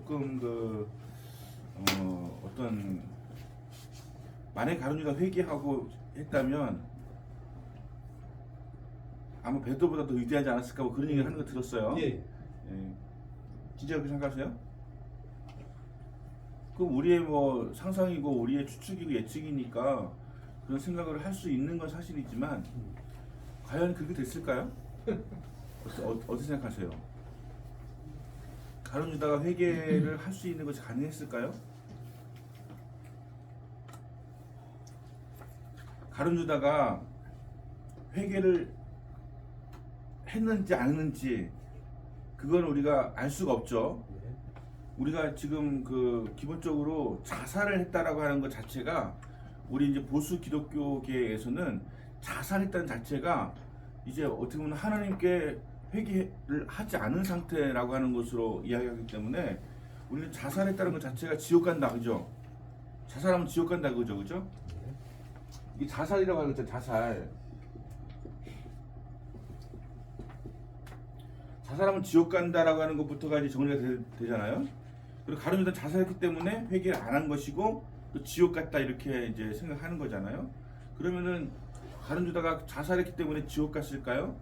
조금 어떤 만약 가룟유다가 회개하고 했다면 아마 베드로보다 더 위대하지 않았을까 뭐 그런 얘기를 하는 거 들었어요. 예. 예. 진짜 그렇게 생각하세요? 그 우리의 뭐 상상이고 우리의 추측이고 예측이니까 그런 생각을 할 수 있는 건 사실이지만 과연 그렇게 됐을까요? 어떻게 생각하세요? 가룟유다가 회개를 할 수 있는 것이 가능했을까요? 가룟유다가 회개를 했는지 안 했는지 그건 우리가 알 수가 없죠. 우리가 지금 기본적으로 자살을 했다라고 하는 것 자체가 우리 이제 보수 기독교계에서는 자살했다는 자체가 이제 어떻게 보면 하나님께 회개를 하지 않은 상태라고 하는 것으로 이야기하기 때문에 우리는 자살했다는 것 자체가 지옥 간다, 그죠? 자살하면 지옥 간다, 그죠? 이게 자살이라고 하는 거죠, 자살. 자살하면 지옥 간다라고 하는 것부터가 이제 정리가 되잖아요. 그리고 가룟유다 자살했기 때문에 회개를 안 한 것이고 또 지옥 갔다 이렇게 이제 생각하는 거잖아요. 그러면은 가룟유다가 자살했기 때문에 지옥 갔을까요?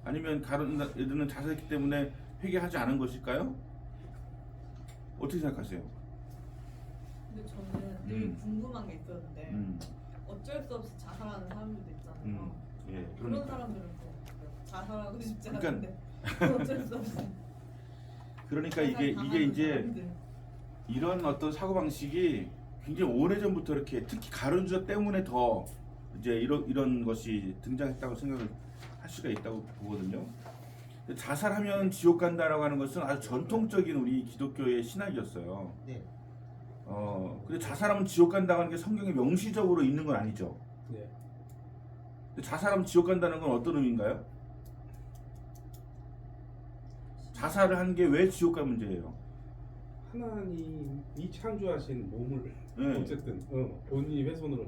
아니면 가룟유다는 자살했기 때문에 회개하지 않은 것일까요? 어떻게 생각하세요? 근데 저는 되게 궁금한 게 있었는데 어쩔 수 없이 자살하는 사람들도 있잖아요. 예, 그런 사람들은 또 자살하고 싶지 그러니까- 않은데 어쩔 수 없이 그러니까 이게 이제 사람들. 이런 어떤 사고 방식이 굉장히 오래전부터 이렇게 특히 가룟유다 때문에 더 이제 이런 것이 등장했다고 생각을 할 수가 있다고 보거든요. 자살하면 지옥 간다라고 하는 것은 아주 전통적인 우리 기독교의 신학이었어요. 네. 근데 자살하면 지옥 간다고 하는 게 성경에 명시적으로 있는 건 아니죠. 네. 근데 자살하면 지옥 간다는 건 어떤 의미인가요? 자살을 한 게 왜 지옥 갈 문제예요? 하나님이 창조하신 몸을 네. 어쨌든 본인이 훼손으로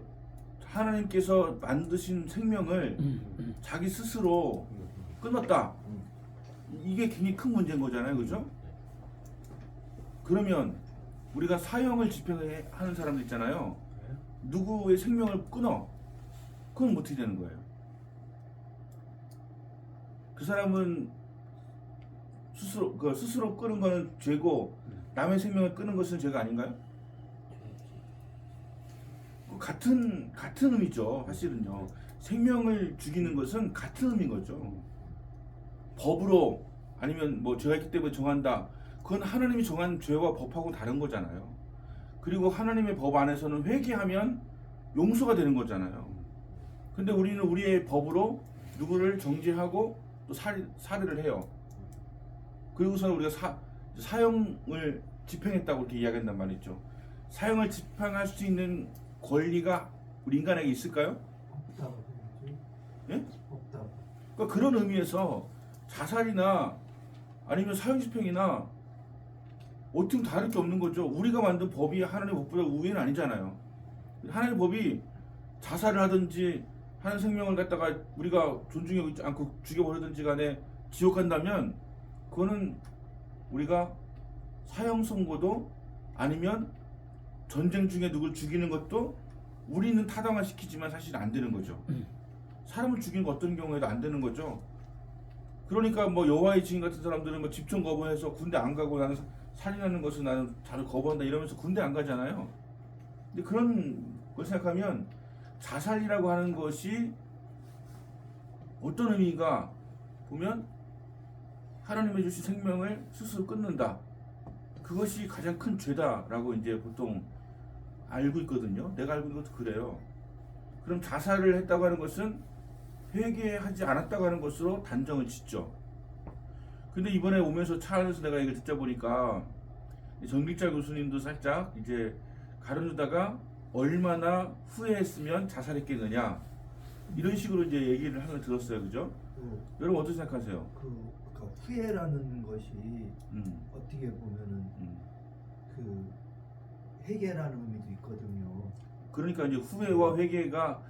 하나님께서 만드신 생명을 자기 스스로 끊었다. 이게 굉장히 큰 문제인 거잖아요, 그죠? 그러면 우리가 사형을 집행하는 사람들 있잖아요. 누구의 생명을 끊어? 그건 어떻게 되는 거예요? 그 사람은 스스로 끊은 거는 죄고 남의 생명을 끊은 것은 죄가 아닌가요? 같은 의미죠, 사실은요. 생명을 죽이는 것은 같은 의미인 거죠. 법으로 아니면 뭐 죄가 있기 때문에 정한다. 그건 하나님이 정한 죄와 법하고 다른 거잖아요. 그리고 하나님의 법 안에서는 회개하면 용서가 되는 거잖아요. 근데 우리는 우리의 법으로 누구를 정죄하고 또 살해를 해요. 그리고서 우리가 사형을 집행했다고 이렇게 이야기한단 말이죠. 사형을 집행할 수 있는 권리가 우리 인간에게 있을까요? 없다고 그러지? 예? 없다고. 그러니까 그런 의미에서 자살이나 아니면 사형 집행이나 어떻게 다를 게 없는 거죠. 우리가 만든 법이 하나님의 법보다 우위는 아니잖아요. 하나님의 법이 자살을 하든지 하는 생명을 갖다가 우리가 존중하지 않고 죽여버리든지 간에 지옥 간다면 그거는 우리가 사형 선고도 아니면 전쟁 중에 누굴 죽이는 것도 우리는 타당화 시키지만 사실 안 되는 거죠. 사람을 죽이는 거 어떤 경우에도 안 되는 거죠. 그러니까 뭐 여호와의 증인 같은 사람들은 뭐 집중 거부해서 군대 안 가고 나는 살인하는 것을 나는 자를 거부한다 이러면서 군대 안 가잖아요. 근데 그런 걸 생각하면 자살이라고 하는 것이 어떤 의미가 보면 하나님의 주신 생명을 스스로 끊는다. 그것이 가장 큰 죄다라고 이제 보통 알고 있거든요. 내가 알고 있는 것도 그래요. 그럼 자살을 했다고 하는 것은 회개하지 않았다고 하는 것으로 단정을 짓죠. 근데 이번에 오면서 차 안에서 내가 이걸 듣자 보니까 정길자 교수님도 살짝 이제 가룟유다가 얼마나 후회했으면 자살했겠느냐 이런 식으로 이제 얘기를 하는 걸 들었어요, 그죠? 여러분 어떻게 생각하세요? 그러니까 후회라는 것이 어떻게 보면은 그 회개라는 의미도 있거든요. 그러니까 이제 후회와 회개가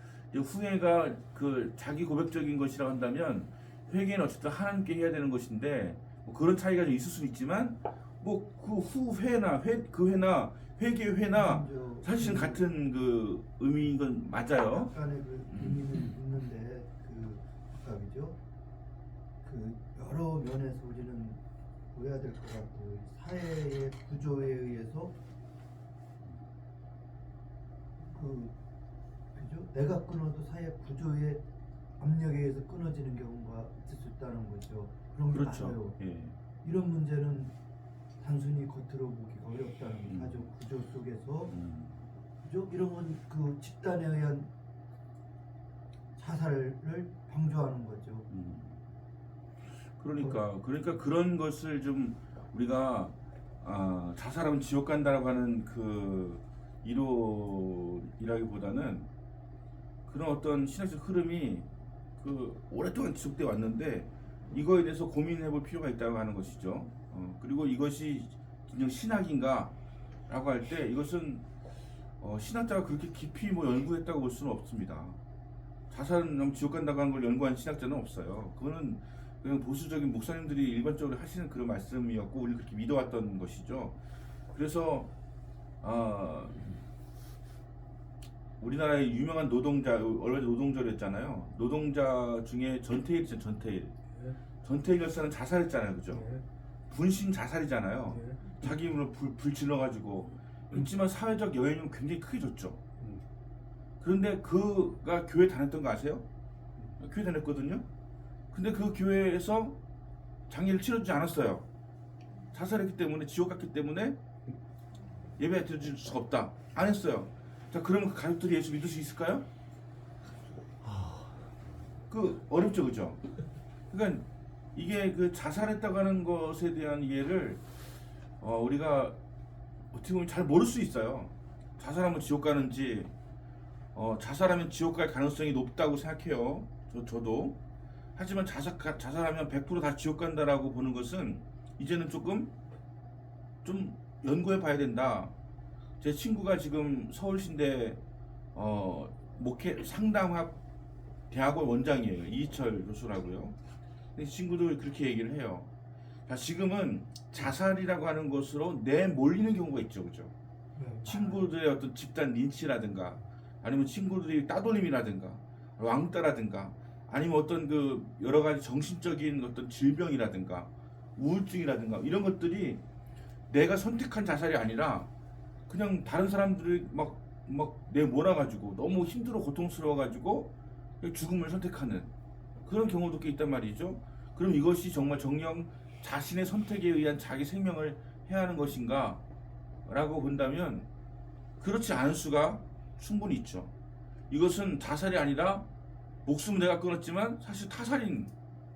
그 자기 고백적인 것이라고 한다면 회개는 어쨌든 하나님께 해야 되는 것인데 뭐 그런 차이가 좀 있을 수 있지만 뭐 그 그 후회나 그 회나 회개 회나 먼저 사실은 같은 그 의미인 건 맞아요. 약간의 그 의미는 있는데 그 각각이죠. 그 여러 면에서 우리는 보여야 될 것 같고 사회의 구조에 의해서 그죠? 내가 끊어도 사회 구조의 압력에 의해서 끊어지는 경우가 있을 수 있다는 거죠. 그런 게 그렇죠. 많아요. 예. 이런 문제는 단순히 겉으로 보기가 어렵다는 거죠. 가족 구조 속에서 그죠? 이런 건 그 집단에 의한 자살을 방조하는 거죠. 그러니까 그런 것을 좀 우리가 자살하면 지옥 간다라고 하는 그 이론이라기보다는 그런 어떤 신학적 흐름이 그 오랫동안 지속돼 왔는데 이거에 대해서 고민해볼 필요가 있다고 하는 것이죠. 그리고 이것이 진정 신학인가라고 할 때 이것은 신학자가 그렇게 깊이 뭐 연구했다고 볼 수는 없습니다. 자살은 지옥 간다고 하는 걸 연구한 신학자는 없어요. 그거는 그냥 보수적인 목사님들이 일반적으로 하시는 그런 말씀이었고 우리 그렇게 믿어왔던 것이죠. 그래서 우리나라의 유명한 노동자 얼마 전 노동절이었잖아요. 노동자 중에 전태일 있잖아요. 전태일. 네. 전태일 열사는 자살했잖아요, 그죠? 네. 분신 자살이잖아요. 네. 자기 힘으로 불 질러가지고. 그렇지만 사회적 영향력은 굉장히 크게 줬죠. 그런데 그가 교회 다녔던 거 아세요? 교회 다녔거든요. 근데 그 교회에서 장례를 치러주지 않았어요. 자살했기 때문에 지옥 갔기 때문에 예배 드릴 수가 없다. 안 했어요. 자, 그러면 그 가족들이 예수 믿을 수 있을까요? 그 어렵죠, 그죠? 그러니까 이게 그 자살했다고 하는 것에 대한 이해를 우리가 어떻게 보면 잘 모를 수 있어요. 자살하면 지옥 가는지, 자살하면 지옥 갈 가능성이 높다고 생각해요. 저도. 하지만 자살하면 100% 다 지옥 간다라고 보는 것은 이제는 조금 좀 연구해 봐야 된다. 제 친구가 지금 서울신대 목회 상담학 대학원 원장이에요. 이희철 교수라고요. 이 친구도 그렇게 얘기를 해요. 자, 지금은 자살이라고 하는 것으로 내몰리는 경우가 있죠, 그죠? 네. 친구들의 어떤 집단 린치라든가, 아니면 친구들이 따돌림이라든가, 왕따라든가, 아니면 어떤 그 여러 가지 정신적인 어떤 질병이라든가, 우울증이라든가 이런 것들이 내가 선택한 자살이 아니라 그냥 다른 사람들이 막 내몰아가지고 너무 힘들어 고통스러워가지고 죽음을 선택하는 그런 경우도 꽤 있단 말이죠. 그럼 이것이 정말 정녕 자신의 선택에 의한 자기 생명을 해야 하는 것인가 라고 본다면 그렇지 않을 수가 충분히 있죠. 이것은 자살이 아니라 목숨은 내가 끊었지만 사실 타살인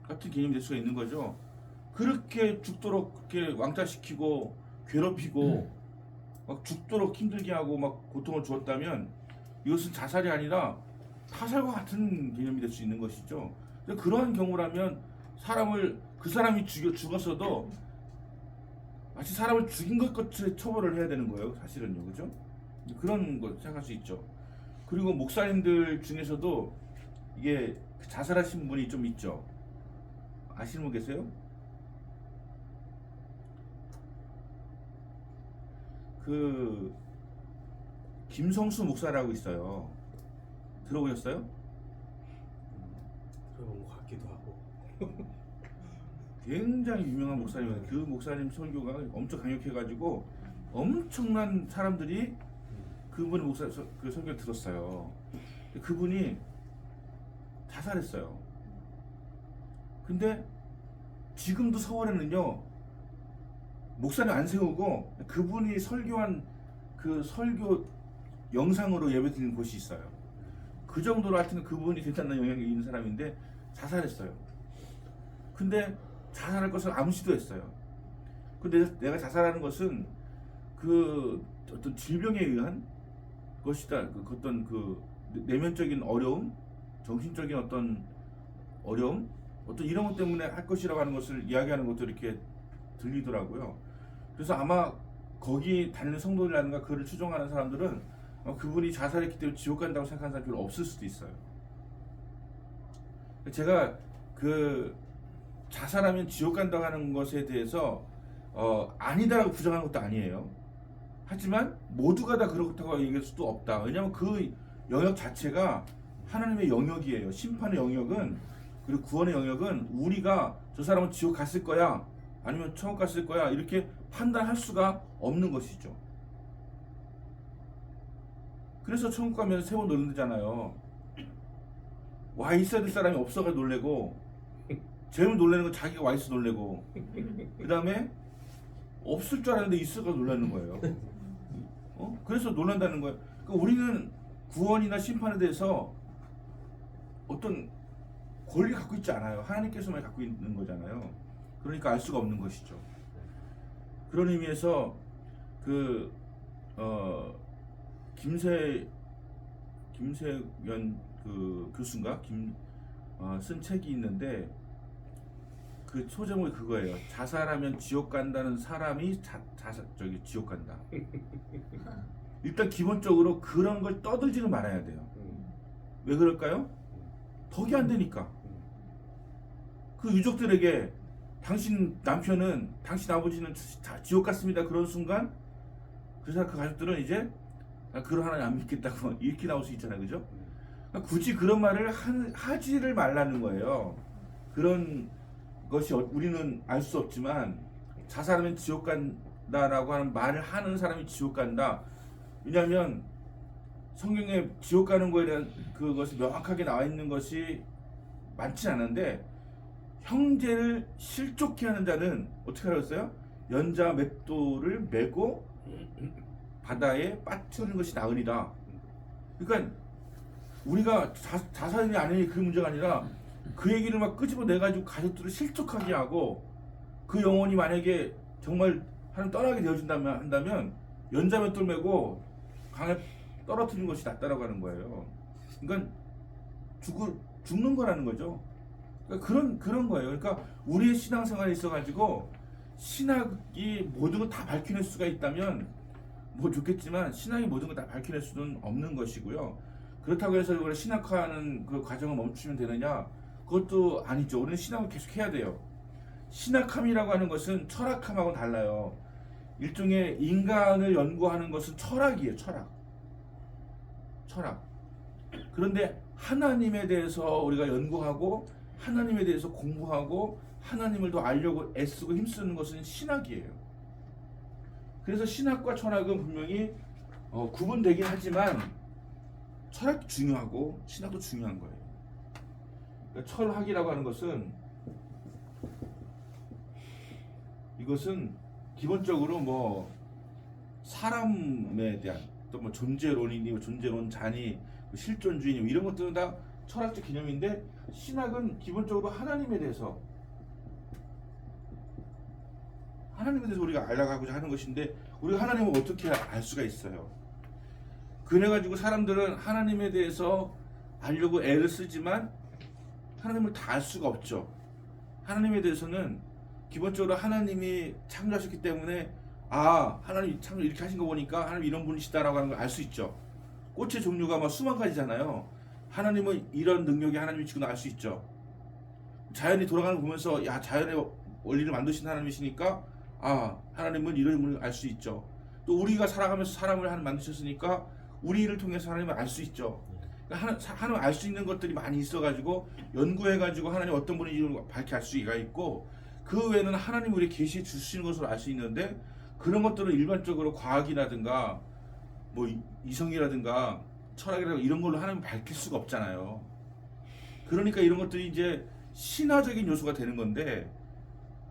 같은 개념이 될 수가 있는 거죠. 그렇게 죽도록 그렇게 왕따시키고 괴롭히고 막 죽도록 힘들게 하고 막 고통을 주었다면 이것은 자살이 아니라 타살과 같은 개념이 될 수 있는 것이죠. 그러한 경우라면 그 사람이 죽었어도 마치 사람을 죽인 것 같이 처벌을 해야 되는 거예요, 사실은요, 그죠? 그런 거 생각할 수 있죠. 그리고 목사님들 중에서도 이게 자살하신 분이 좀 있죠. 아시는 분 계세요? 그 김성수 목사라고 있어요. 들어보셨어요? 들어본 것 같기도 하고. 굉장히 유명한 목사님이에요. 그 목사님 설교가 엄청 강력해가지고 엄청난 사람들이 그분의 그 설교를 들었어요. 그분이 자살했어요. 근데 지금도 서울에는요 목사님 안 세우고 그분이 설교한 그 설교 영상으로 예배드리는 곳이 있어요. 그 정도로 하여튼 그분이 대단한 영향이 있는 사람인데 자살했어요. 근데 자살할 것을 아무 시도했어요. 근데 내가 자살하는 것은 그 어떤 질병에 의한 것이다. 그 어떤 그 내면적인 어려움, 정신적인 어떤 어려움, 어떤 이런 것 때문에 할 것이라고 하는 것을 이야기하는 것도 이렇게 들리더라고요. 그래서 아마 거기 다니는 성도들이라든가 그를 추종하는 사람들은 그분이 자살했기 때문에 지옥 간다고 생각하는 사람이 별로 없을 수도 있어요. 제가 그 자살하면 지옥 간다고 하는 것에 대해서 아니다라고 부정하는 것도 아니에요. 하지만 모두가 다 그렇다고 얘기할 수도 없다. 왜냐하면 그 영역 자체가 하나님의 영역이에요. 심판의 영역은, 그리고 구원의 영역은 우리가 저 사람은 지옥 갔을 거야 아니면 천국 갔을 거야 이렇게 판단할 수가 없는 것이죠. 그래서 천국 가면 세 번 놀란다잖아요. 와 있어야 될 사람이 없어가 놀래고, 제일 놀라는 건 자기가 와 있어 놀래고, 그 다음에 없을 줄 알았는데 있어가 놀라는 거예요. 그래서 놀란다는 거예요. 그러니까 우리는 구원이나 심판에 대해서 어떤 권리 갖고 있지 않아요. 하나님께서만 갖고 있는 거잖아요. 그러니까 알 수가 없는 것이죠. 그런 의미에서 김세연 그 교수인가 쓴 책이 있는데 그 소제목이 그거예요. 자살하면 지옥 간다는 사람이 지옥 간다. 일단 기본적으로 그런 걸 떠들지는 말아야 돼요. 왜 그럴까요? 덕이 안 되니까. 그 유족들에게 당신 남편은, 당신 아버지는 지옥 갔습니다. 그런 순간 그 가족들은 이제 그런 하나님 안 믿겠다고 이렇게 나올 수 있잖아요. 그죠? 그러니까 굳이 그런 말을 하지를 말라는 거예요. 그런 것이 우리는 알 수 없지만 자살하면 지옥 간다라고 하는 말을 하는 사람이 지옥 간다. 왜냐하면 성경에 지옥 가는 거에 대한 그것이 명확하게 나와 있는 것이 많지 않은데, 형제를 실족케 하는 자는 어떻게 하였어요? 연자 맷돌을 메고 바다에 빠뜨리는 것이 나으니라. 그러니까 우리가 자살이 아니니 그 문제가 아니라 그 얘기를 막 끄집어내가지고 가족들을 실족하게 하고, 그 영혼이 만약에 정말 하나님 떠나게 한다면 연자 맷돌 메고 강에 떨어뜨리는 것이 낫다라고 하는 거예요. 그러니까 죽는 거라는 거죠. 그러니까 그런 거예요. 그러니까 우리의 신앙생활에 있어가지고 신학이 모든 걸 다 밝혀낼 수가 있다면 뭐 좋겠지만, 신학이 모든 걸 다 밝혀낼 수는 없는 것이고요. 그렇다고 해서 이걸 신학화하는 그 과정을 멈추면 되느냐? 그것도 아니죠. 우리는 신학을 계속 해야 돼요. 신학함이라고 하는 것은 철학함하고는 달라요. 일종의 인간을 연구하는 것은 철학이에요. 철학. 그런데 하나님에 대해서 우리가 연구하고 하나님에 대해서 공부하고 하나님을 더 알려고 애쓰고 힘쓰는 것은 신학이에요. 그래서 신학과 철학은 분명히 구분되긴 하지만 철학도 중요하고 신학도 중요한 거예요. 그러니까 철학이라고 하는 것은, 이것은 기본적으로 뭐 사람에 대한 또 뭐 존재론이니 존재론 자니 실존주의니 이런 것들은 다 철학적 개념인데, 신학은 기본적으로 하나님에 대해서 우리가 알아가고자 하는 것인데, 우리가 하나님을 어떻게 알 수가 있어요? 그래가지고 사람들은 하나님에 대해서 알려고 애를 쓰지만 하나님을 다 알 수가 없죠. 하나님에 대해서는 기본적으로 하나님이 창조하셨기 때문에 하나님 창조 이렇게 하신 거 보니까 하나님 이런 분이시다라고 하는 걸 알 수 있죠. 꽃의 종류가 막 수만 가지잖아요. 하나님은 이런 능력이 하나님이시구나 알 수 있죠. 자연이 돌아가는 거 보면서 자연의 원리를 만드신 하나님이시니까 하나님은 이런 분을 알 수 있죠. 또 우리가 살아가면서 사람을 만드셨으니까 우리를 통해서 하나님을 알 수 있죠. 그러니까 하나님을 알 수 있는 것들이 많이 있어가지고 연구해가지고 하나님 어떤 분인지 밝게 알 수가 있고, 그 외에는 하나님 우리 계시해 주시는 것으로 알 수 있는데, 그런 것들은 일반적으로 과학이라든가 뭐 이성이라든가 철학이라든가 이런 걸로 하나님을 밝힐 수가 없잖아요. 그러니까 이런 것들이 이제 신화적인 요소가 되는 건데,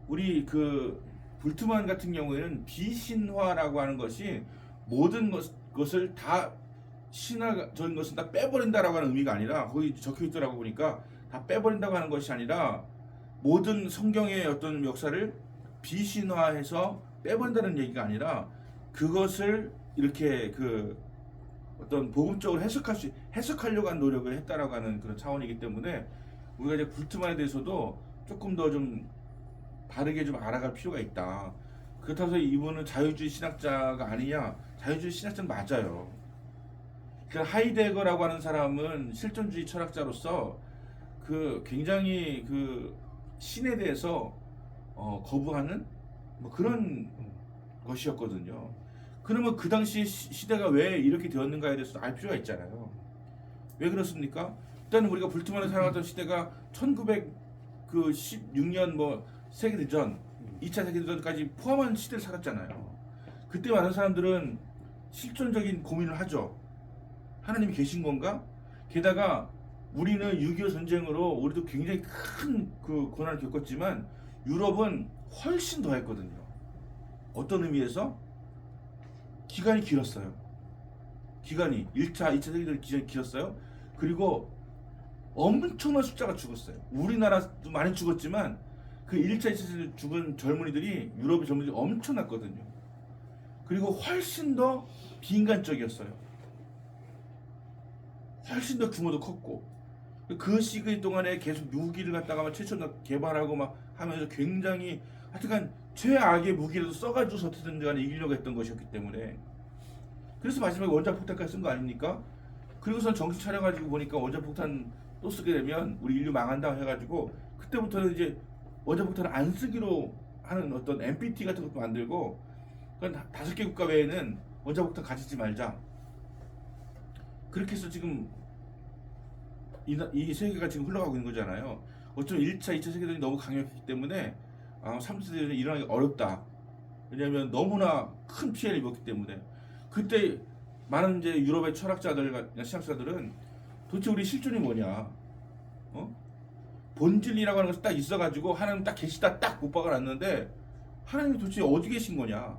우리 그 불트만 같은 경우에는 비신화라고 하는 것이 모든 것을 다 신화적인 것은 다 빼버린다라고 하는 의미가 아니라, 거기 적혀 있더라고 보니까 다 빼버린다고 하는 것이 아니라 모든 성경의 어떤 역사를 비신화해서 빼버린다는 얘기가 아니라, 그것을 이렇게 어떤 복음적으로 해석하려고 하는 노력을 했다라고 하는 그런 차원이기 때문에, 우리가 이제 불트만에 대해서도 조금 더 좀 다르게 좀 알아갈 필요가 있다. 그렇다고 해서 이분은 자유주의 신학자가 아니냐? 자유주의 신학자는 맞아요. 그러니까 하이데거라고 하는 사람은 실존주의 철학자로서 굉장히 신에 대해서 거부하는 뭐 그런 것이었거든요. 그러면 그 당시 시대가 왜 이렇게 되었는가에 대해서 알 필요가 있잖아요. 왜 그렇습니까? 일단 우리가 불트만을 사용하던 시대가 1916년 뭐 세계대전, 2차 세계대전까지 포함한 시대를 살았잖아요. 그때 많은 사람들은 실존적인 고민을 하죠. 하나님이 계신 건가? 게다가 우리는 6.25 전쟁으로 우리도 굉장히 큰 그 고난을 겪었지만 유럽은 훨씬 더 했거든요. 어떤 의미에서? 기간이 길었어요. 기간이 1차, 2차 세계대전 기간이 길었어요. 그리고 엄청난 숫자가 죽었어요. 우리나라도 많이 죽었지만 그 1차, 2차 세계대전 죽은 젊은이들이 유럽의 젊은이들이 엄청났거든요. 그리고 훨씬 더 비인간적이었어요. 훨씬 더 규모도 컸고 그 시기 동안에 계속 무기를 갖다가 막 최초로 개발하고 막 하면서 굉장히 하여튼간 최악의 무기라도 써가지고 어떻게든 간에 이기려고 했던 것이었기 때문에 그래서 마지막에 원자폭탄까지 쓴 거 아닙니까? 그리고선 정신 차려가지고 보니까 원자폭탄 또 쓰게 되면 우리 인류 망한다 해가지고 그때부터는 이제 원자폭탄을 안 쓰기로 하는 어떤 NPT 같은 것도 만들고 그건 5개 국가 외에는 원자폭탄 가지지 말자. 그렇게 해서 지금 이 세계가 지금 흘러가고 있는 거잖아요. 어쩌면 1차, 2차 세계대전이 너무 강력했기 때문에 3차 세계대전이 일어나기 어렵다. 왜냐하면 너무나 큰 피해를 입었기 때문에 그때 많은 이제 유럽의 철학자들, 신학자들은 도대체 우리 실존이 뭐냐? 본질이라고 하는 것이 딱 있어가지고 하나님 딱 계시다 딱 못 박아놨는데 하나님이 도대체 어디 계신 거냐?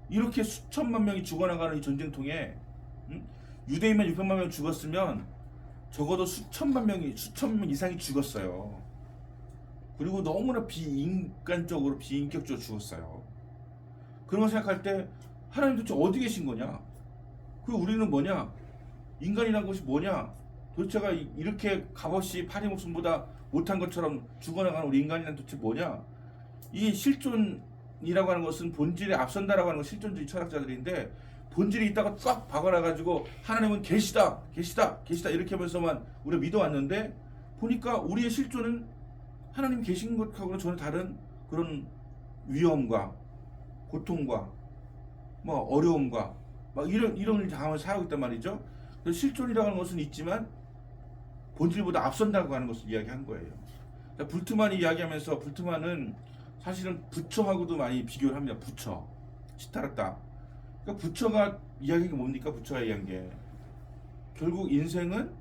이렇게 수천만 명이 죽어나가는 이 전쟁통에 유대인만 600만 명 죽었으면 적어도 수천 명 이상이 죽었어요. 그리고 너무나 비인간적으로 비인격적으로 죽었어요. 그런 거 생각할 때 하나님 도대체 어디 계신 거냐? 그리고 우리는 뭐냐? 인간이라는 것이 뭐냐? 도대체가 이렇게 값없이 파리 목숨보다 못한 것처럼 죽어나가는 우리 인간이란 도대체 뭐냐? 이 실존이라고 하는 것은 본질에 앞선다라고 하는 건 실존주의 철학자들인데 본질이 있다가 쫙 박아놔가지고 하나님은 계시다 이렇게 하면서만 우리가 믿어왔는데 보니까 우리의 실존은 하나님 계신 것하고는 전혀 다른 그런 위험과 고통과 뭐 어려움과 막 이런 일을 당하면서 살고 있단 말이죠. 그래서 실존이라고 하는 것은 있지만 본질보다 앞선다고 하는 것을 이야기한 거예요. 불트만이 이야기하면서 불트만은 사실은 부처하고도 많이 비교를 합니다. 부처, 시타르타. 그러니까 부처가 이야기한 게 뭡니까? 부처가 이야기한 게 결국 인생은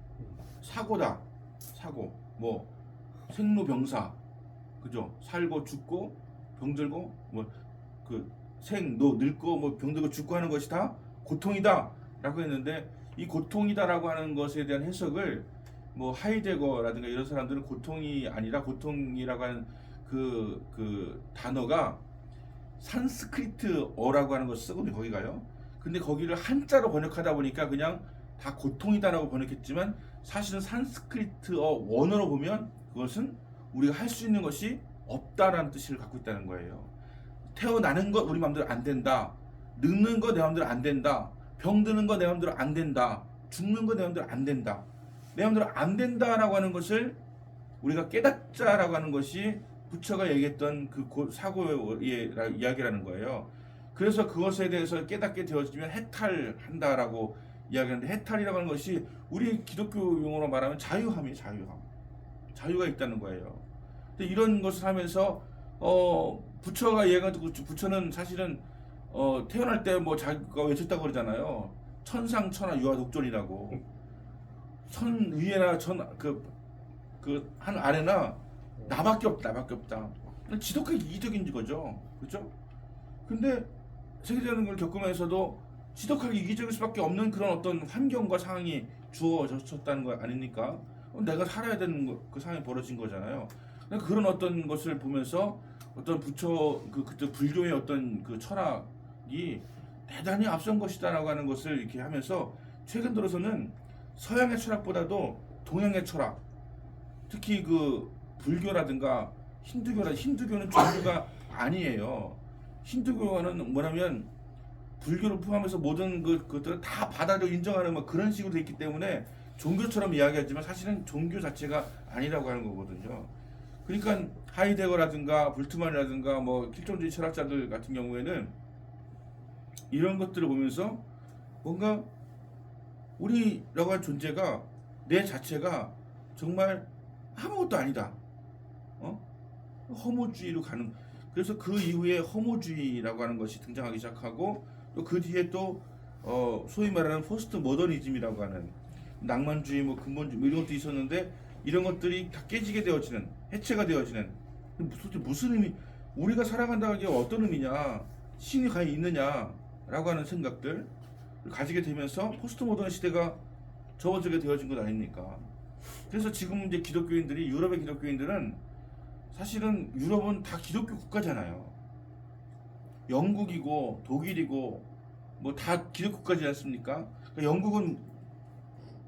사고다. 사고. 뭐 생로병사. 그죠? 살고 죽고 병들고 뭐 그 늙고 뭐 병들고 죽고 하는 것이 다 고통이다라고 했는데 이 고통이다라고 하는 것에 대한 해석을 뭐 하이데거라든가 이런 사람들은 고통이 아니라 고통이라고 하는 그 단어가 산스크리트어라고 하는 것을 쓰거든요. 거기 가요. 근데 거기를 한자로 번역하다 보니까 그냥 다 고통이다라고 번역했지만 사실은 산스크리트어 원어로 보면 그것은 우리가 할 수 있는 것이 없다라는 뜻을 갖고 있다는 거예요. 태어나는 것 우리 마음대로 안 된다. 늙는 거 내 마음대로 안 된다. 병드는 거 내 마음대로 안 된다. 죽는 거 내 마음대로 안 된다. 내 마음대로 안 된다라고 하는 것을 우리가 깨닫자라고 하는 것이 부처가 얘기했던 그 사고의 이야기라는 거예요. 그래서 그것에 대해서 깨닫게 되어지면 해탈한다라고 이야기하는데 해탈이라고 하는 것이 우리 기독교 용어로 말하면 자유함이에요. 자유가 있다는 거예요. 근데 이런 것을 하면서 부처가 얘기하고 부처는 사실은 태어날 때 뭐 자기가 외쳤다고 그러잖아요. 천상천하 유아 독존이라고. 천 위에나 한 아래나 나밖에 없다. 지독하게 이기적인 거죠. 그렇죠? 근데 세계적인 걸 겪으면서도 지독하게 이기적일 수밖에 없는 그런 어떤 환경과 상황이 주어졌다는 거 아닙니까? 내가 살아야 되는 그 상황이 벌어진 거잖아요. 그런 어떤 것을 보면서 어떤 부처 그때 불교의 어떤 그 철학이 대단히 앞선 것이다라고 하는 것을 이렇게 하면서 최근 들어서는 서양의 철학보다도 동양의 철학, 특히 그 불교라든가 힌두교는 종교가 아니에요. 힌두교는 뭐냐면 불교를 포함해서 모든 그것들을 다 바다로 인정하는 뭐 그런 식으로 돼 있기 때문에 종교처럼 이야기하지만 사실은 종교 자체가 아니라고 하는 거거든요. 그러니까 하이데거라든가 불트만이라든가 뭐 실존주의 철학자들 같은 경우에는 이런 것들을 보면서 뭔가 우리라고 한 존재가 내 자체가 정말 아무것도 아니다. 허무주의로 가는. 그래서 그 이후에 허무주의라고 하는 것이 등장하기 시작하고 또 그 뒤에 또 소위 말하는 포스트 모더니즘이라고 하는 낭만주의, 뭐 근본주의 뭐 이런 것도 있었는데 이런 것들이 다 깨지게 되어지는, 해체가 되어지는. 도대체 무슨 의미? 우리가 살아간다는 게 어떤 의미냐? 신이 과연 있느냐라고 하는 생각들 가지게 되면서 포스트 모던 시대가 접어들게 되어진 것 아닙니까? 그래서 지금 이제 기독교인들이, 유럽의 기독교인들은 사실은 유럽은 다 기독교 국가잖아요. 영국이고 독일이고 뭐 다 기독교 국가지 않습니까? 그러니까 영국은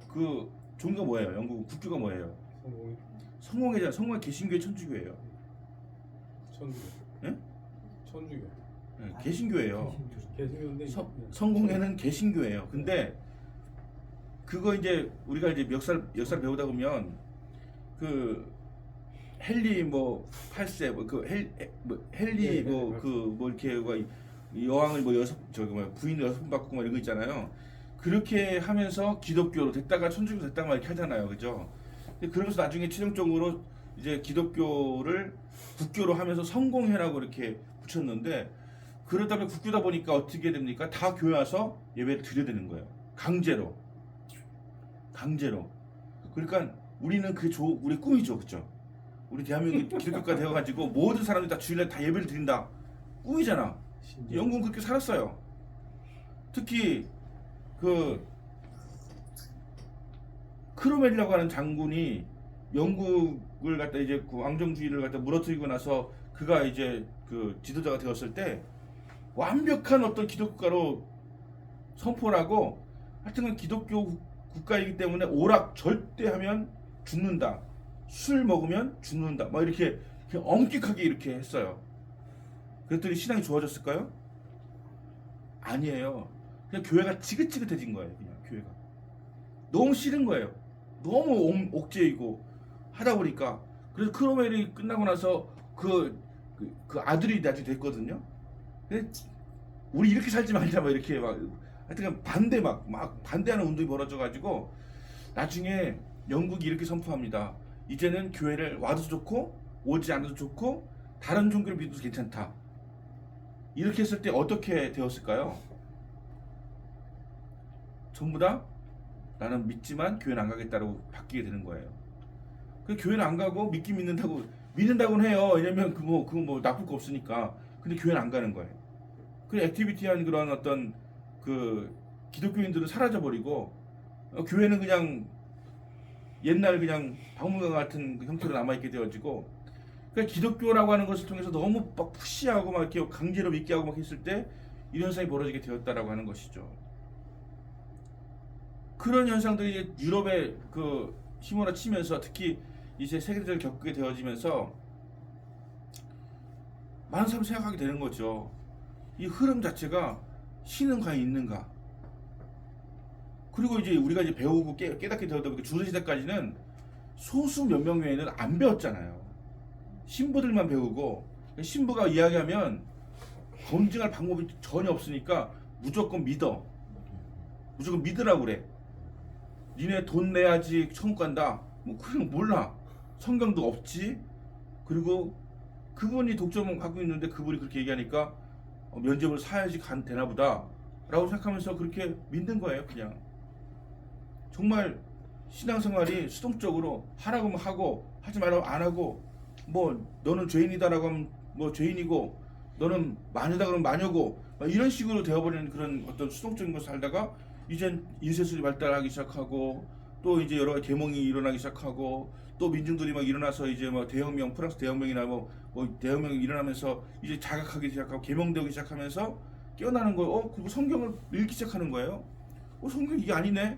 그 종교가 뭐예요? 영국은 국교가 뭐예요? 성공이 성공회잖아요. 성공회 개신교의 천주교예요. 천주교. 예? 천주교. 네, 개신교예요. 개신교인데 성공회는 개신교예요. 근데 그거 이제 우리가 이제 역사를 배우다 보면 그 헨리 뭐 8세 헨리 뭐 이렇게 여왕을 뭐 부인을 6번 바꾸고 뭐 이런 거 있잖아요. 그렇게 하면서 기독교로 됐다가 천주교 됐다가 막 이렇게 하잖아요. 그죠? 그러면서 나중에 최종적으로 이제 기독교를 국교로 하면서 성공회라고 이렇게 붙였는데, 그러다 보니 국교다 보니까 어떻게 됩니까? 다 교회 와서 예배를 드려야 되는 거예요. 강제로. 그러니까 우리는 그게 우리 꿈이죠. 그죠? 우리 대한민국이 기독교가 되어가지고 모든 사람들이 다 주일날 다 예배를 드린다. 꿈이잖아. 영국은 그렇게 살았어요. 특히 그 크로멜이라고 하는 장군이 영국을 갖다 이제 그 왕정주의를 갖다 무너뜨리고 나서 그가 이제 그 지도자가 되었을 때 완벽한 어떤 기독국가로 선포를 하고, 하여튼 기독교 국가이기 때문에 오락 절대 하면 죽는다, 술 먹으면 죽는다, 막 이렇게 그냥 엄격하게 이렇게 했어요. 그랬더니 신앙이 좋아졌을까요? 아니에요. 그냥 교회가 지긋지긋해진 거예요. 그냥 교회가 너무 싫은 거예요. 너무 옥죄이고 하다 보니까. 그래서 크로멜이 끝나고 나서 그 아들이 나중에 됐거든요. 근데 우리 이렇게 살지 말자 막 이렇게 막 하여튼 막 반대하는 운동이 벌어져가지고 나중에 영국이 이렇게 선포합니다. 이제는 교회를 와도 좋고 오지 않아도 좋고 다른 종교를 믿어도 괜찮다. 이렇게 했을 때 어떻게 되었을까요? 전부 다 나는 믿지만 교회는 안 가겠다라고 바뀌게 되는 거예요. 그 교회는 안 가고 믿는다고는 해요. 왜냐면 그거 뭐 나쁠 거 없으니까. 근데 교회는 안 가는 거예요. 그 액티비티한 그런 어떤 그 기독교인들은 사라져 버리고 교회는 그냥 옛날 그냥 박물관 같은 그 형태로 남아 있게 되어지고, 그러니까 기독교라고 하는 것을 통해서 너무 막 푸시하고 막 이렇게 강제로 믿게 하고 막 했을 때 이런 현상이 벌어지게 되었다라고 하는 것이죠. 그런 현상들이 유럽에 그 휘몰아치면서 특히 이제 세계대전을 겪게 되어지면서 많은 사람이 생각하게 되는 거죠. 이 흐름 자체가 신은 과연 있는가? 그리고 이제 우리가 이제 배우고 깨닫게 되었다 보니까 중세시대까지는 소수 몇 명 외에는 안 배웠잖아요. 신부들만 배우고, 신부가 이야기하면 검증할 방법이 전혀 없으니까 무조건 믿으라고 그래. 니네 돈 내야지 천국 간다. 뭐 그냥 몰라. 성경도 없지. 그리고 그분이 독점을 갖고 있는데 그분이 그렇게 얘기하니까 면접을 사야지 되나 보다 라고 생각하면서 그렇게 믿는 거예요. 그냥 정말 신앙생활이 수동적으로 하라고 하면 하고 하지 말라고 안 하고, 뭐 너는 죄인이다라고 하면 뭐 죄인이고 너는 마녀다 그러면 마녀고 이런 식으로 되어버리는 그런 어떤 수동적인 것을 살다가 이젠 인쇄술이 발달하기 시작하고 또 이제 여러 가지 계몽이 일어나기 시작하고 또 민중들이 막 일어나서 이제 뭐 대혁명, 프랑스 대혁명이나 뭐 대혁명이 일어나면서 이제 자각하기 시작하고 계몽되기 시작하면서 깨어나는 거예요. 그리고 성경을 읽기 시작하는 거예요. 성경 이게 아니네.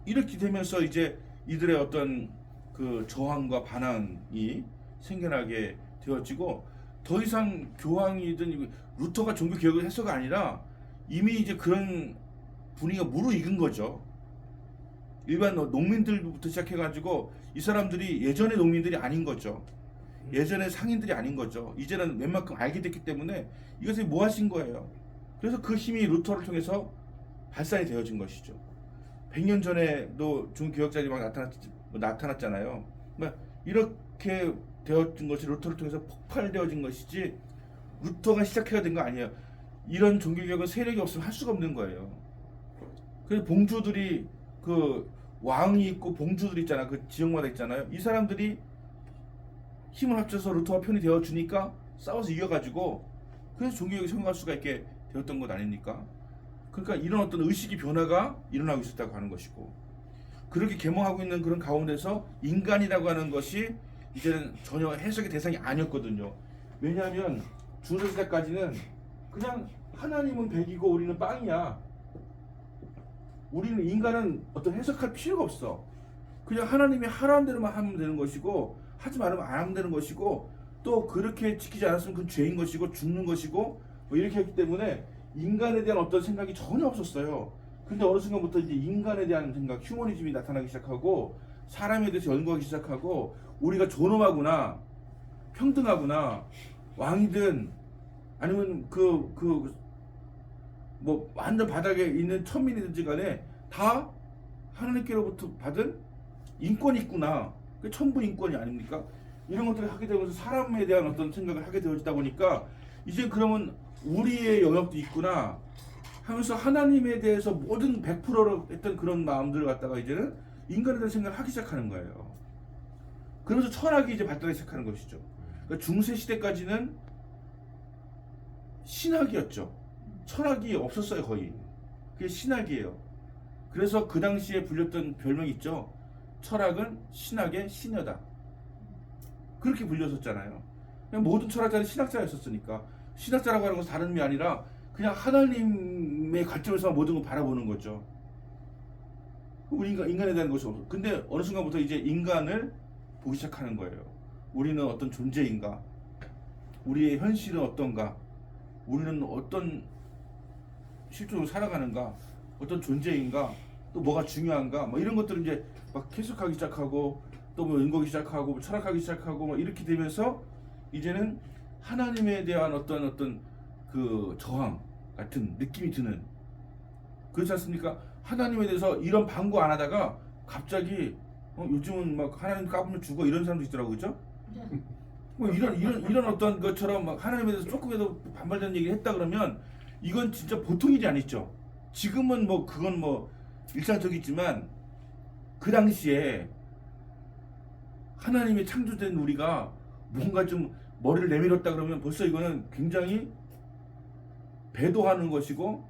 이렇게 되면서 이제 이들의 어떤 그 저항과 반항이 생겨나게 되어지고, 더 이상 교황이든 루터가 종교 개혁을 해서가 아니라 이미 이제 그런 분위기가 무르익은 거죠. 일반 농민들부터 시작해가지고 이 사람들이 예전의 농민들이 아닌 거죠. 예전의 상인들이 아닌 거죠. 이제는 웬만큼 알게 됐기 때문에 이것을 뭐 하신 거예요. 그래서 그 힘이 루터를 통해서 발산이 되어진 것이죠. 100년 전에도 중교역자들이 막 나타났잖아요. 이렇게 되어진 것이 루터를 통해서 폭발되어진 것이지 루터가 시작해야 된 거 아니에요. 이런 종교개혁은 세력이 없으면 할 수가 없는 거예요. 그래서 봉주들이 그 왕이 있고 봉주들 있잖아. 그 지역마다 있잖아요. 이 사람들이 힘을 합쳐서 루터가 편이 되어주니까 싸워서 이겨가지고 그래서 종교개혁이 성공할 수가 있게 되었던 것 아닙니까? 그러니까 이런 어떤 의식의 변화가 일어나고 있었다고 하는 것이고 그렇게 계몽하고 있는 그런 가운데서 인간이라고 하는 것이 이제는 전혀 해석의 대상이 아니었거든요. 왜냐하면 중세시대까지는 그냥 하나님은 백이고 우리는 빵이야. 우리는 인간은 어떤 해석할 필요가 없어. 그냥 하나님이 하라는 대로만 하면 되는 것이고 하지 말으면 안 하면 되는 것이고 또 그렇게 지키지 않았으면 그건 죄인 것이고 죽는 것이고 뭐 이렇게 했기 때문에 인간에 대한 어떤 생각이 전혀 없었어요. 근데 어느 순간부터 이제 인간에 대한 생각, 휴머니즘이 나타나기 시작하고 사람에 대해서 연구하기 시작하고 우리가 존엄하구나, 평등하구나, 왕이든 아니면 뭐 완전 바닥에 있는 천민이든지 간에 다 하나님께로부터 받은 인권이 있구나. 그 천부 인권이 아닙니까? 이런 것들을 하게 되면서 사람에 대한 어떤 생각을 하게 되어지다 보니까 이제 그러면 우리의 영역도 있구나 하면서 하나님에 대해서 모든 100%로 했던 그런 마음들을 갖다가 이제는 인간에 대한 생각을 하기 시작하는 거예요. 그러면서 철학이 이제 발달하기 시작하는 것이죠. 그러니까 중세 시대까지는 신학이었죠. 철학이 없었어요, 거의. 그게 신학이에요. 그래서 그 당시에 불렸던 별명이 있죠. 철학은 신학의 시녀다. 그렇게 불렸었잖아요. 그냥 모든 철학자는 신학자였었으니까. 신학자라고 하는 것은 다른 의미 아니라 그냥 하나님의 관점에서 모든 걸 바라보는 거죠. 우리 인간에 대한 것이 없어. 근데 어느 순간부터 이제 인간을 보기 시작하는 거예요. 우리는 어떤 존재인가? 우리의 현실은 어떤가? 우리는 어떤 실존으로 살아가는가? 어떤 존재인가? 또 뭐가 중요한가? 뭐 이런 것들을 이제 막 해석하기 시작하고 또 뭐 연구하기 시작하고 뭐 철학하기 시작하고 뭐 이렇게 되면서 이제는 하나님에 대한 어떤 그 저항 같은 느낌이 드는 그렇지 않습니까? 하나님에 대해서 이런 반구 안 하다가 갑자기 요즘은 막 하나님 까부면 죽어 이런 사람도 있더라고 그죠? 뭐 이런 어떤 것처럼 막 하나님에 대해서 조금이라도 반발되는 얘기를 했다 그러면 이건 진짜 보통 일이 아니죠. 지금은 뭐 그건 뭐 일상적이지만 그 당시에 하나님이 창조된 우리가 뭔가 좀 머리를 내밀었다 그러면 벌써 이거는 굉장히 배도하는 것이고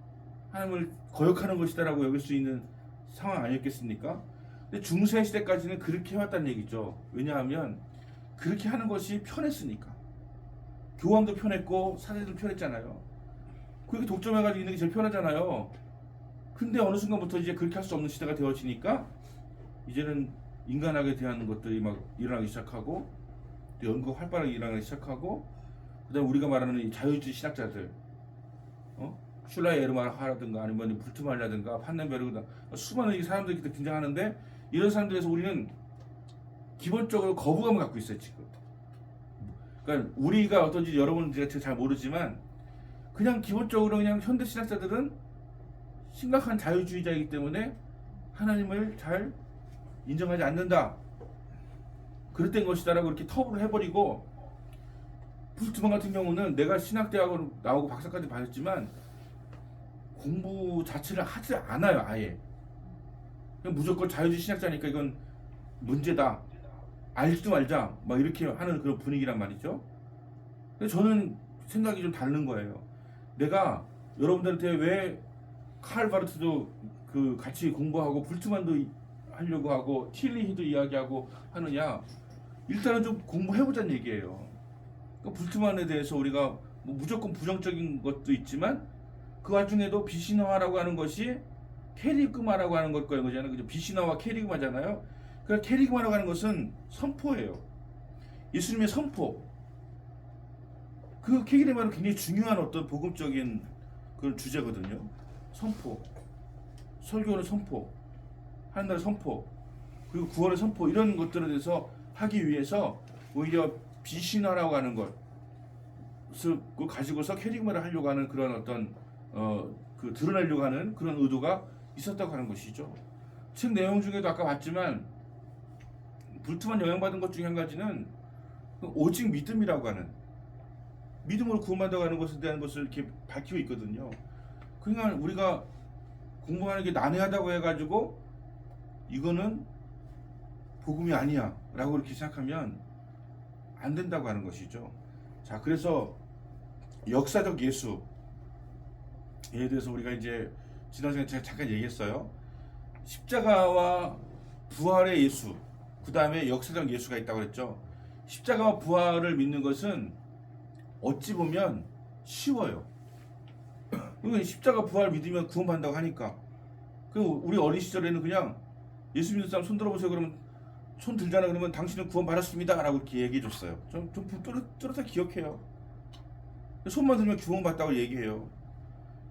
하나님을 거역하는 것이다라고 여길 수 있는 상황 아니었겠습니까? 근데 중세 시대까지는 그렇게 해왔다는 얘기죠. 왜냐하면 그렇게 하는 것이 편했으니까. 교황도 편했고 사제들도 편했잖아요. 그렇게 독점해가지고 있는 게 제일 편하잖아요. 근데 어느 순간부터 이제 그렇게 할 수 없는 시대가 되어지니까 이제는 인간학에 대한 것들이 막 일어나기 시작하고 또 연구 활발하게 일어나기 시작하고 그다음에 우리가 말하는 이 자유주의 신학자들 슐라이 에르마하라든가 아니면 불트만이라든가 판넨베르그다 수많은 사람들이 등장하는데 이런 사람들에서 우리는 기본적으로 거부감을 갖고 있어요 지금. 그러니까 우리가 어떤지 여러분들이 잘 모르지만 그냥 기본적으로 그냥 현대 신학자들은 심각한 자유주의자이기 때문에 하나님을 잘 인정하지 않는다. 그랬던 것이다라고 이렇게 터부를 해버리고 불트만 같은 경우는 내가 신학대학을 나오고 박사까지 받았지만 공부 자체를 하지 않아요 아예. 그냥 무조건 자유주의 신학자니까 이건 문제다. 알지도 말자. 막 이렇게 하는 그런 분위기란 말이죠. 근데 저는 생각이 좀 다른 거예요. 내가 여러분들한테 왜 칼 바르트도 그 같이 공부하고 불트만도 하려고 하고 틸리히도 이야기하고 하느냐? 일단은 좀 공부해보자는 얘기예요. 그러니까 불트만에 대해서 우리가 뭐 무조건 부정적인 것도 있지만 그 와중에도 비신화라고 하는 것이 캐리그마라고 하는 걸 거잖아요. 그죠? 비신화와 캐리그마잖아요. 그러니까 캐리그마라고 하는 것은 선포예요. 예수님의 선포. 그 캐리그마는 굉장히 중요한 어떤 복음적인 그런 주제거든요. 선포. 설교는 선포. 하나님의 선포 그리고 구원의 선포 이런 것들에 대해서 하기 위해서 오히려 비신화라고 하는 것을 가지고서 캐리그마를 하려고 하는 그런 어떤 그 드러내려고 하는 그런 의도가 있었다고 하는 것이죠. 책 내용 중에도 아까 봤지만 불투만 영향받은 것 중에 한 가지는 오직 믿음이라고 하는 믿음으로 구원받아가 하는 것에 대한 것을 이렇게 밝히고 있거든요. 그러니까 우리가 공부하는 게 난해하다고 해가지고 이거는 복음이 아니야 라고 이렇게 생각하면 안 된다고 하는 것이죠. 자, 그래서 역사적 예수에 대해서 우리가 이제 지난 시간에 제가 잠깐 얘기했어요. 십자가와 부활의 예수, 그 다음에 역사적 예수가 있다고 그랬죠. 십자가와 부활을 믿는 것은 어찌 보면 쉬워요. 십자가 부활 믿으면 구원받는다고 하니까. 우리 어린 시절에는 그냥 예수 믿는 사람 손 들어보세요 그러면 손 들잖아 그러면 당신은 구원받았습니다 라고 이렇게 얘기해 줬어요. 좀 뚜렷하게 기억해요. 손만 들면 구원받았다고 얘기해요.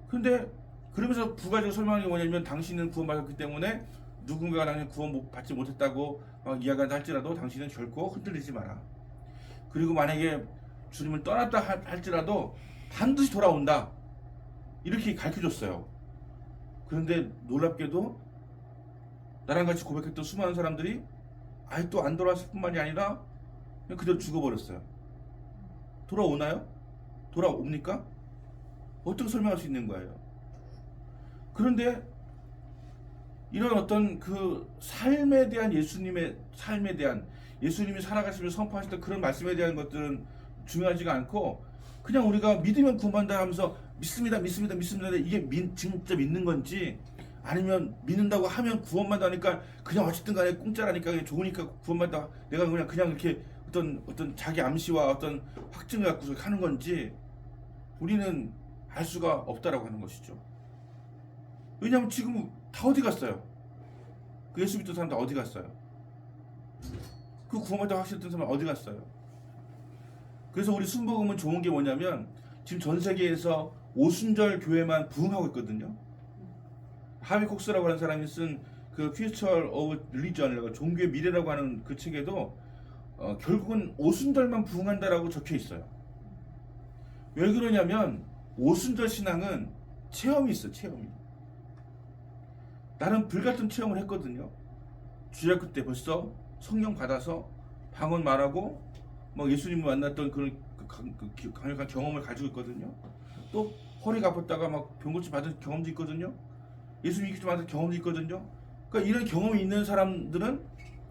근데 그러면서 부가적으로 설명하는 게 뭐냐면 당신은 구원받았기 때문에 누군가가 당신 구원 받지 못했다고 막 이야기한다 할지라도 당신은 결코 흔들리지 마라. 그리고 만약에 주님을 떠났다 할지라도 반드시 돌아온다. 이렇게 가르쳐줬어요. 그런데 놀랍게도 나랑 같이 고백했던 수많은 사람들이 아직도 안 돌아왔을 뿐만이 아니라 그냥 그대로 죽어버렸어요. 돌아오나요? 돌아옵니까? 어떻게 설명할 수 있는 거예요? 그런데 이런 어떤 그 삶에 대한 예수님의 삶에 대한 예수님이 살아가시면서 선포하셨던 그런 말씀에 대한 것들은 중요하지가 않고 그냥 우리가 믿으면 구원받는다 하면서 믿습니다 이게 진짜 믿는 건지 아니면 믿는다고 하면 구원받다니까 그냥 어쨌든 간에 공짜라니까 그냥 좋으니까 구원받다 내가 그냥 이렇게 어떤 자기 암시와 어떤 확증을 갖고서 하는 건지 우리는 알 수가 없다라고 하는 것이죠. 왜냐하면 지금 다 어디 갔어요? 그 예수 믿던 사람들 어디 갔어요? 그 구원받다고 하셨던 사람 어디 갔어요? 그래서 우리 순복음은 좋은 게 뭐냐면 지금 전 세계에서 오순절 교회만 부흥하고 있거든요. 하비 콕스라고 하는 사람이 쓴 그 Future of Religion이라고 종교의 미래라고 하는 그 책에도 결국은 오순절만 부흥한다라고 적혀 있어요. 왜 그러냐면 오순절 신앙은 체험이 있어요. 체험이. 나는 불같은 체험을 했거든요. 주일학교 때 벌써 성령 받아서 방언 말하고 막 예수님을 만났던 그런 강력한 경험을 가지고 있거든요. 또 허리가 아팠다가 막 병고침 받은 경험도 있거든요. 예수 믿기 좀 받은 경험도 있거든요. 그러니까 이런 경험이 있는 사람들은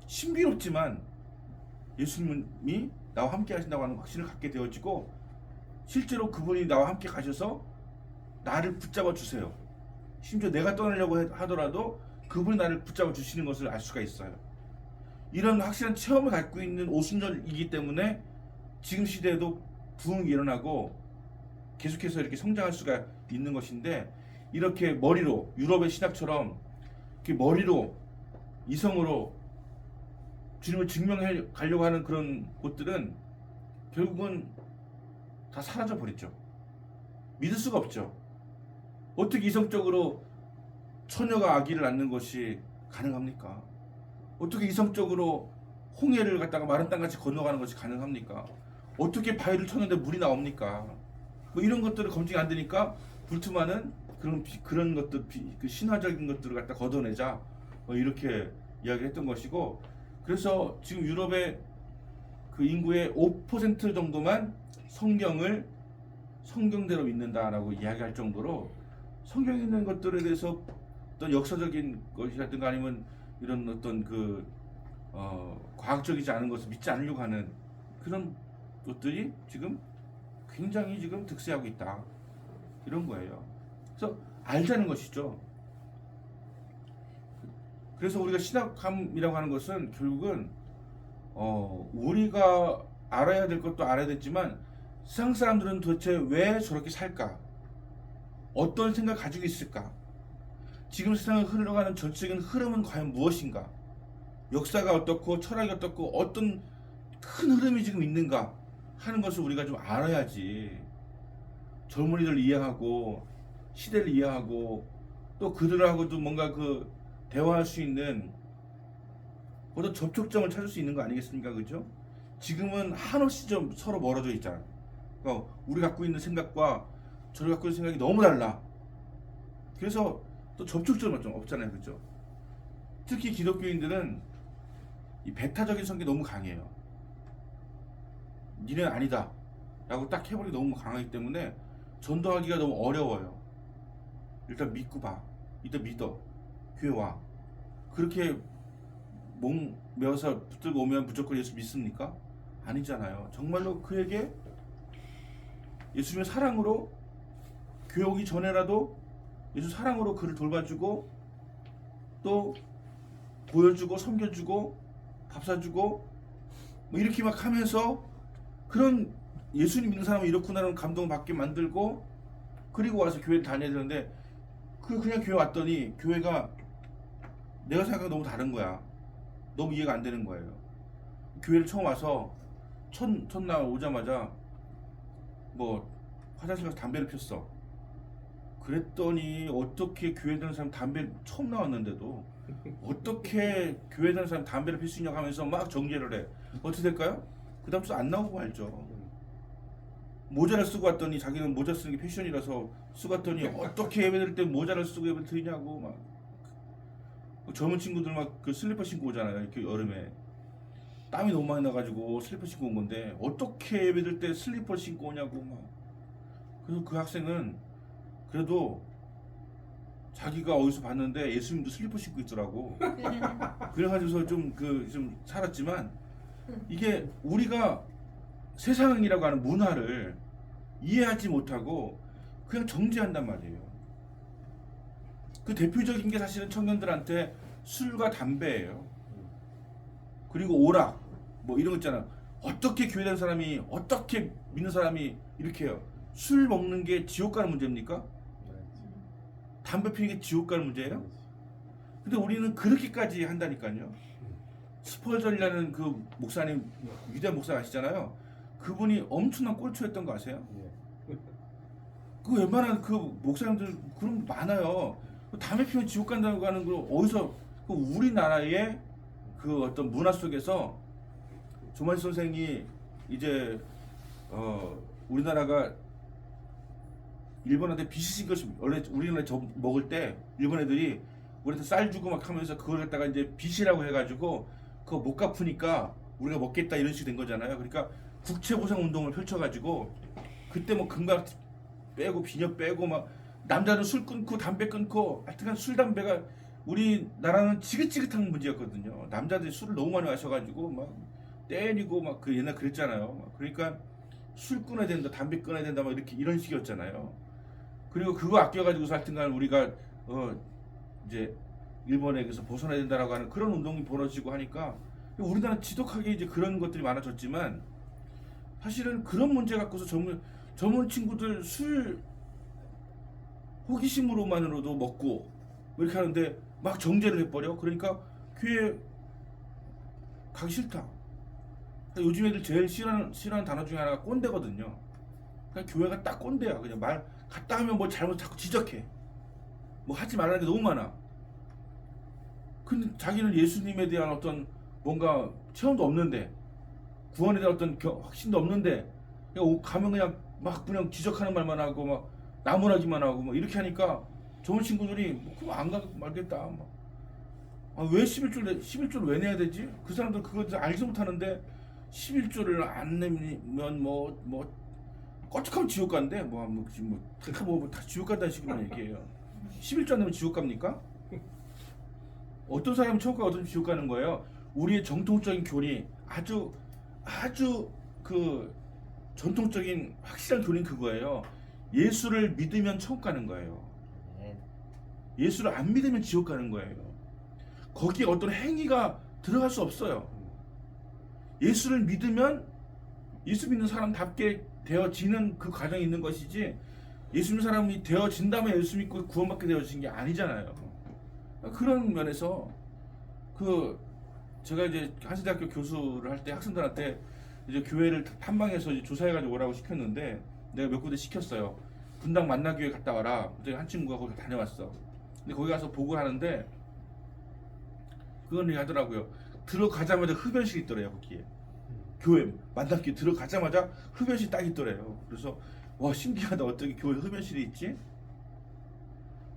신비롭지만 예수님이 나와 함께 하신다고 하는 확신을 갖게 되어지고 실제로 그분이 나와 함께 가셔서 나를 붙잡아 주세요. 심지어 내가 떠나려고 하더라도 그분이 나를 붙잡아 주시는 것을 알 수가 있어요. 이런 확실한 체험을 갖고 있는 오순절이기 때문에 지금 시대에도 부흥이 일어나고 계속해서 이렇게 성장할 수가 있는 것인데 이렇게 머리로 유럽의 신학처럼 이렇게 머리로 이성으로 주님을 증명해 가려고 하는 그런 곳들은 결국은 다 사라져 버렸죠. 믿을 수가 없죠. 어떻게 이성적으로 처녀가 아기를 낳는 것이 가능합니까? 어떻게 이성적으로 홍해를 갖다가 마른 땅같이 건너가는 것이 가능합니까? 어떻게 바위를 쳤는데 물이 나옵니까? 뭐 이런 것들을 검증이 안 되니까 불투만은 그런 것들 그 신화적인 것들을 갖다 걷어내자 이렇게 이야기했던 것이고 그래서 지금 유럽의 그 인구의 5% 정도만 성경을 성경대로 믿는다라고 이야기할 정도로 성경에 있는 것들에 대해서 어떤 역사적인 것이라든가 아니면 이런 어떤 그 과학적이지 않은 것을 믿지 않으려고 하는 그런 것들이 지금 굉장히 지금 득세하고 있다 이런 거예요. 그래서 알자는 것이죠. 그래서 우리가 신학함이라고 하는 것은 결국은 우리가 알아야 될 것도 알아야 되지만 세상 사람들은 도대체 왜 저렇게 살까? 어떤 생각을 가지고 있을까? 지금 세상을 흘러가는 전체적인 흐름은 과연 무엇인가? 역사가 어떻고 철학이 어떻고 어떤 큰 흐름이 지금 있는가 하는 것을 우리가 좀 알아야지 젊은이들 이해하고 시대를 이해하고 또 그들하고도 뭔가 그 대화할 수 있는 어떤 접촉점을 찾을 수 있는 거 아니겠습니까? 그죠? 지금은 한없이 좀 서로 멀어져 있잖아. 그러니까 우리 갖고 있는 생각과 저를 갖고 있는 생각이 너무 달라. 그래서 또 접촉점이 좀 없잖아요. 그죠? 특히 기독교인들은 이 배타적인 성격이 너무 강해요. 니는 아니다 라고 딱 해버리기 너무 강하기 때문에 전도하기가 너무 어려워요. 일단 믿고 봐. 일단 믿어. 교회 와. 그렇게 몸 메어서 붙들고 오면 무조건 예수 믿습니까? 아니잖아요. 정말로 그에게 예수님의 사랑으로 교회 오기 전에라도 예수 사랑으로 그를 돌봐주고 또 보여주고 섬겨주고 밥 사주고 뭐 이렇게 막 하면서 그런 예수님 믿는 사람은 이렇구나라는 감동을 받게 만들고 그리고 와서 교회를 다녀야 되는데 그냥 교회 왔더니 교회가 내가 생각하는 너무 다른 거야. 너무 이해가 안 되는 거예요. 교회를 처음 와서 첫날 오자마자 뭐 화장실 가서 담배를 폈어. 그랬더니 어떻게 교회 다니는 사람 담배 처음 나왔는데도 어떻게 교회 다니는 사람 담배를 필 수 있냐고 하면서 막 정죄를 해. 어떻게 될까요? 그 다음 주 안 나오고 말죠. 모자를 쓰고 왔더니 자기는 모자 쓰는 게 패션이라서 쓰고 왔더니 어떻게 예배드릴 때 모자를 쓰고 예배 드리냐고 막 젊은 친구들 막 그 슬리퍼 신고 오잖아요. 이렇게 여름에 땀이 너무 많이 나가지고 슬리퍼 신고 온 건데 어떻게 예배드릴 때 슬리퍼 신고 오냐고 막. 그래서 그 학생은 그래도 자기가 어디서 봤는데 예수님도 슬리퍼 신고 있더라고. 그래가지고서 좀 살았지만 이게 우리가 세상이라고 하는 문화를 이해하지 못하고 그냥 정죄한단 말이에요. 그 대표적인 게 사실은 청년들한테 술과 담배예요. 그리고 오락 뭐 이런 거 있잖아. 어떻게 교회 다니는 사람이 어떻게 믿는 사람이 이렇게 해요. 술 먹는 게 지옥 가는 문제입니까? 담배 피는 게 지옥 가는 문제예요? 근데 우리는 그렇게까지 한다니까요. 스펄전이라는 그 목사님 위대한 목사 아시잖아요. 그분이 엄청난 꼴초였던 거 아세요? 그 웬만한 그 목사님들 그런 거 많아요. 담배 피면 지옥 간다고 하는 거 어디서 그 우리나라의 그 어떤 문화 속에서 조만희 선생이 이제 우리나라가 일본한테 빚이 것이 원래 우리나라 먹을 때 일본 애들이 우리한테 쌀 주고 막 하면서 그걸 갖다가 이제 빚이라고 해가지고 그거 못 갚으니까 우리가 먹겠다 이런 식이 된 거잖아요. 그러니까 국채보상 운동을 펼쳐가지고 그때 뭐 금각 빼고 비녀 빼고 막 남자는 술 끊고 담배 끊고 하여튼간 술 담배가 우리나라는 지긋지긋한 문제였거든요. 남자들이 술을 너무 많이 마셔가지고 막 때리고 막 그 옛날 그랬잖아요. 그러니까 술 끊어야 된다, 담배 끊어야 된다 막 이렇게 이런 식이었잖아요. 그리고 그거 아껴가지고서 하여튼간 우리가 이제 일본에게서 벗어나야 된다라고 하는 그런 운동이 벌어지고 하니까 우리나라 지독하게 이제 그런 것들이 많아졌지만 사실은 그런 문제 갖고서 젊은 친구들 술 호기심으로만으로도 먹고 이렇게 하는데 막 정죄를 해버려. 그러니까 교회 가기 싫다. 요즘 애들 제일 싫어하는 단어 중에 하나가 꼰대거든요. 그냥 교회가 딱 꼰대야. 그냥 말 갔다 하면 뭐 잘못 자꾸 지적해. 뭐 하지 말라는 게 너무 많아. 근데 자기는 예수님에 대한 어떤 뭔가 체험도 없는데 구원에 대한 어떤 확신도 없는데 그냥 가면 그냥 지적하는 말만 하고 막 나무라기만 하고 막 이렇게 하니까 좋은 친구들이 뭐 그거 안 가고 말겠다. 막. 왜 11조를 왜 내야 되지? 그 사람들 그거 알지 못하는데 11조를 안 내면 뭐 꺼쭉하면 지옥 간대. 다 지옥 간다는 식으로 얘기해요. 11조 안 내면 지옥 갑니까? 어떤 사람은 천국 가고 어떤 사람은 지옥 가는 거예요. 우리의 정통적인 교리 아주 그 전통적인 확실한 교리는 그거예요. 예수를 믿으면 천국 가는 거예요. 예수를 안 믿으면 지옥 가는 거예요. 거기에 어떤 행위가 들어갈 수 없어요. 예수를 믿으면 예수 믿는 사람답게 되어지는 그 과정이 있는 것이지 예수 믿는 사람이 되어진 다음에 예수 믿고 구원받게 되어진 게 아니잖아요. 그런 면에서 제가 이제 한시대학교 교수를 할 때 학생들한테 이제 교회를 탐방해서 이제 조사해가지고 오라고 시켰는데 내가 몇 군데 시켰어요. 분당 만나교회 갔다 와라. 그때 한 친구가 거기 다녀왔어. 근데 거기 가서 보고를 하는데 그건 하더라고요. 들어가자마자 흡연실이 있더래요 거기에. 교회 만납기 들어가자마자 흡연실 딱 있더래요. 그래서 와 신기하다 어떻게 교회 흡연실이 있지?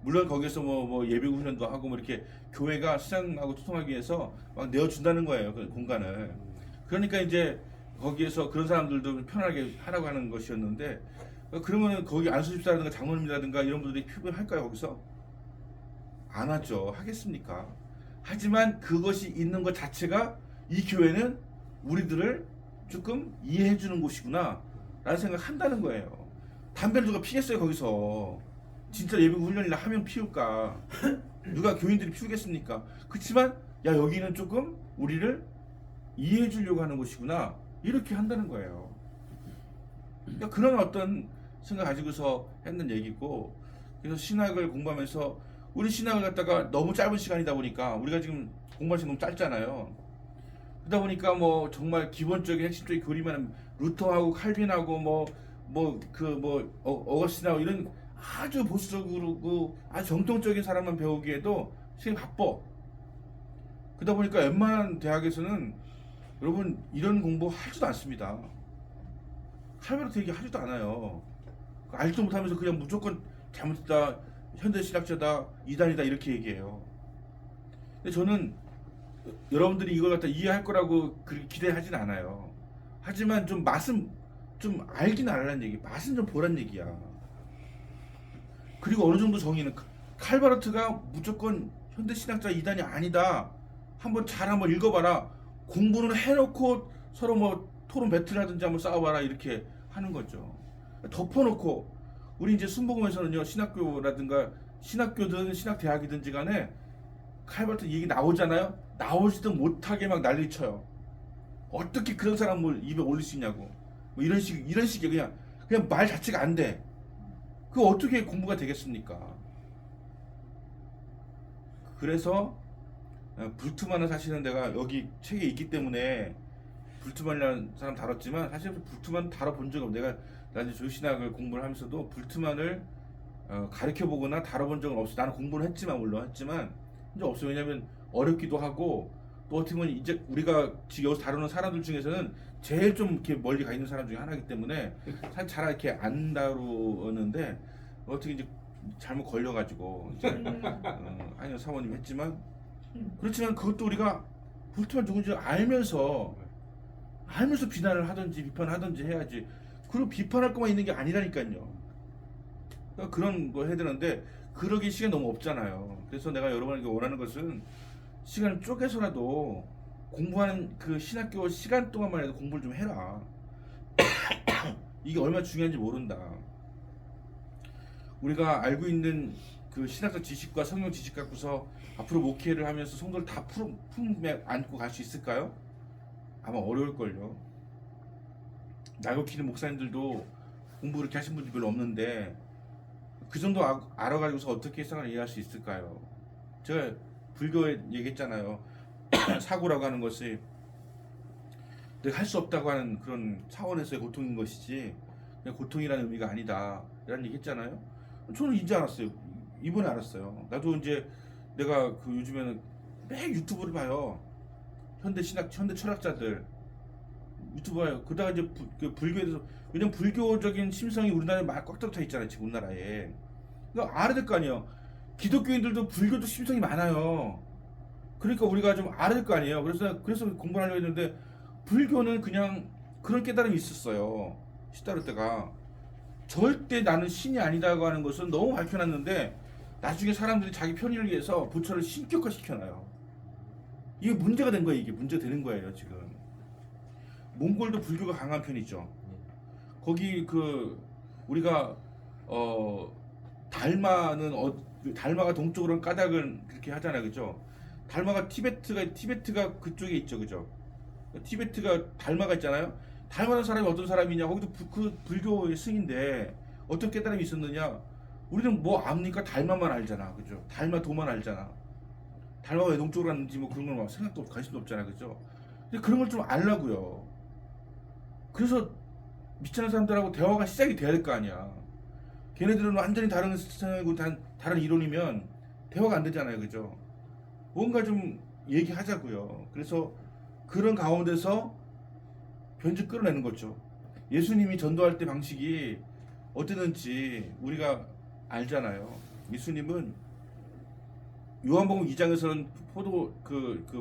물론 거기서 뭐 예배 훈련도 하고 뭐 이렇게 교회가 시장하고 소통하기 위해서 막 내어준다는 거예요 그 공간을. 그러니까 이제 거기에서 그런 사람들도 편하게 하라고 하는 것이었는데 그러면 거기 안수집사라든가 장로님이라든가 이런 분들이 필요할까요 거기서? 안 하죠. 하겠습니까? 하지만 그것이 있는 것 자체가 이 교회는 우리들을 조금 이해해 주는 곳이구나 라는 생각을 한다는 거예요. 담배를 누가 피겠어요 거기서. 진짜 예배 훈련이나 하면 피울까? 누가 교인들이 피우겠습니까? 그렇지만 야 여기는 조금 우리를 이해해 주려고 하는 곳이구나 이렇게 한다는 거예요. 그러니까 그런 어떤 생각 가지고서 했는 얘기고, 그래서 신학을 공부하면서 우리 신학을 갖다가 너무 짧은 시간이다 보니까 우리가 지금 공부할 시간 너무 짧잖아요. 그러다 보니까 뭐 정말 기본적인 핵심적인 교리만 루터하고 칼빈하고 어거스틴하고 이런 아주 보수적으로 아주 정통적인 사람만 배우기에도 시간이 바빠. 그러다 보니까 웬만한 대학에서는 여러분 이런 공부 하지도 않습니다. 칼바르트 얘기 하지도 않아요. 알지도 못하면서 그냥 무조건 잘못했다, 현대 신학자다, 이단이다 이렇게 얘기해요. 근데 저는 여러분들이 이걸 갖다 이해할 거라고 그렇게 기대하진 않아요. 하지만 좀 맛은 좀 알긴 알라는 얘기, 맛은 좀 보란 얘기야. 그리고 어느 정도 정의는 칼바르트가 무조건 현대 신학자 이단이 아니다. 한번 읽어봐라. 공부는 해놓고 서로 뭐 토론 배틀하든지 한번 싸워봐라 이렇게 하는 거죠. 덮어놓고 우리 이제 순복음에서는요 신학교라든가 신학교든 신학대학이든지 간에 칼바르트 얘기 나오잖아요. 나오지도 못하게 막 난리쳐요. 어떻게 그런 사람을 입에 올릴 수 있냐고. 뭐 이런 식의 그냥 말 자체가 안 돼. 그거 어떻게 공부가 되겠습니까? 그래서 불트만은 사실은 내가 여기 책에 있기 때문에 불트만이라는 사람 다뤘지만 사실 불트만 다뤄본 적은 내가 이제 조신학을 공부를 하면서도 불트만을 가르쳐 보거나 다뤄본 적은 없어. 나는 공부는 했지만 물론 했지만 이제 없어요. 왜냐면 어렵기도 하고 또 어떻게 보면 이제 우리가 지금 여기서 다루는 사람들 중에서는 제일 좀 이렇게 멀리 가 있는 사람 중에 하나이기 때문에 사실 잘 이렇게 안 다루었는데 어떻게 이제 잘못 걸려가지고 이제 한영 사모님 했지만 그렇지만 그것도 우리가 불트만 누군지 알면서 비난을 하든지 비판을 하든지 해야지. 그리고 비판할 것만 있는 게 아니라니까요. 그러니까 그런 거 해야 되는데 그러기 시간이 너무 없잖아요. 그래서 내가 여러분에게 원하는 것은 시간을 쪼개서라도 공부하는 그 신학교 시간 동안만 해도 공부를 좀 해라. 이게 얼마나 중요한지 모른다. 우리가 알고 있는 그 신학적 지식과 성경 지식 갖고서 앞으로 목회를 하면서 성도를 다 품에 안고 갈 수 있을까요? 아마 어려울걸요. 날고 키는 목사님들도 공부 그렇게 하신 분들이 별로 없는데 그 정도 알아가지고서 어떻게 세상을 이해할 수 있을까요? 제가 불교에 얘기했잖아요. 사고라고 하는 것이 내가 할 수 없다고 하는 그런 차원에서의 고통인 것이지 그냥 고통이라는 의미가 아니다 이런 얘기 했잖아요. 저는 이제 알았어요. 이번에 알았어요. 나도 이제 내가 그 요즘에는 매 유튜브를 봐요. 현대 철학자들 유튜브 봐요. 그러다가 이제 그 불교에 대해서, 왜냐면 불교적인 심성이 우리나라에 막 꽉 들어차 있잖아요 지금 우리나라에. 그러니까 알아야 될 거 아니에요. 기독교인들도 불교도 심성이 많아요. 그러니까 우리가 좀 알아야 될 거 아니에요. 그래서 공부를 하려고 했는데 불교는 그냥 그런 깨달음이 있었어요. 시다르 때가 절대 나는 신이 아니다고 하는 것은 너무 밝혀놨는데 나중에 사람들이 자기 편의를 위해서 부처를 신격화 시켜놔요. 이게 문제가 된 거예요. 이게 문제가 되는 거예요 지금. 몽골도 불교가 강한 편이죠. 거기 그 우리가 달마가 동쪽으로는 까닭은 그렇게 하잖아요, 그죠? 달마가 티베트가 그쪽에 있죠, 그죠? 티베트가 달마가 있잖아요. 달마는 사람이 어떤 사람이냐? 거기도 그 불교의 승인데 어떤 깨달음이 있었느냐? 우리는 뭐 압니까? 달마만 알잖아, 그죠? 달마도만 알잖아. 달마가 왜 동쪽으로 갔는지 뭐 그런 건 생각도 없고 관심도 없잖아, 그죠? 근데 그런 걸 좀 알라고요. 그래서 믿지 않는 사람들하고 대화가 시작이 돼야 될 거 아니야. 걔네들은 완전히 다른 생각이고 다른 이론이면 대화가 안 되잖아요, 그죠? 뭔가 좀 얘기하자고요. 그래서 그런 가운데서 변주 끌어내는 거죠. 예수님이 전도할 때 방식이 어땠는지 우리가 알잖아요. 예수님은 요한복음 2장에서는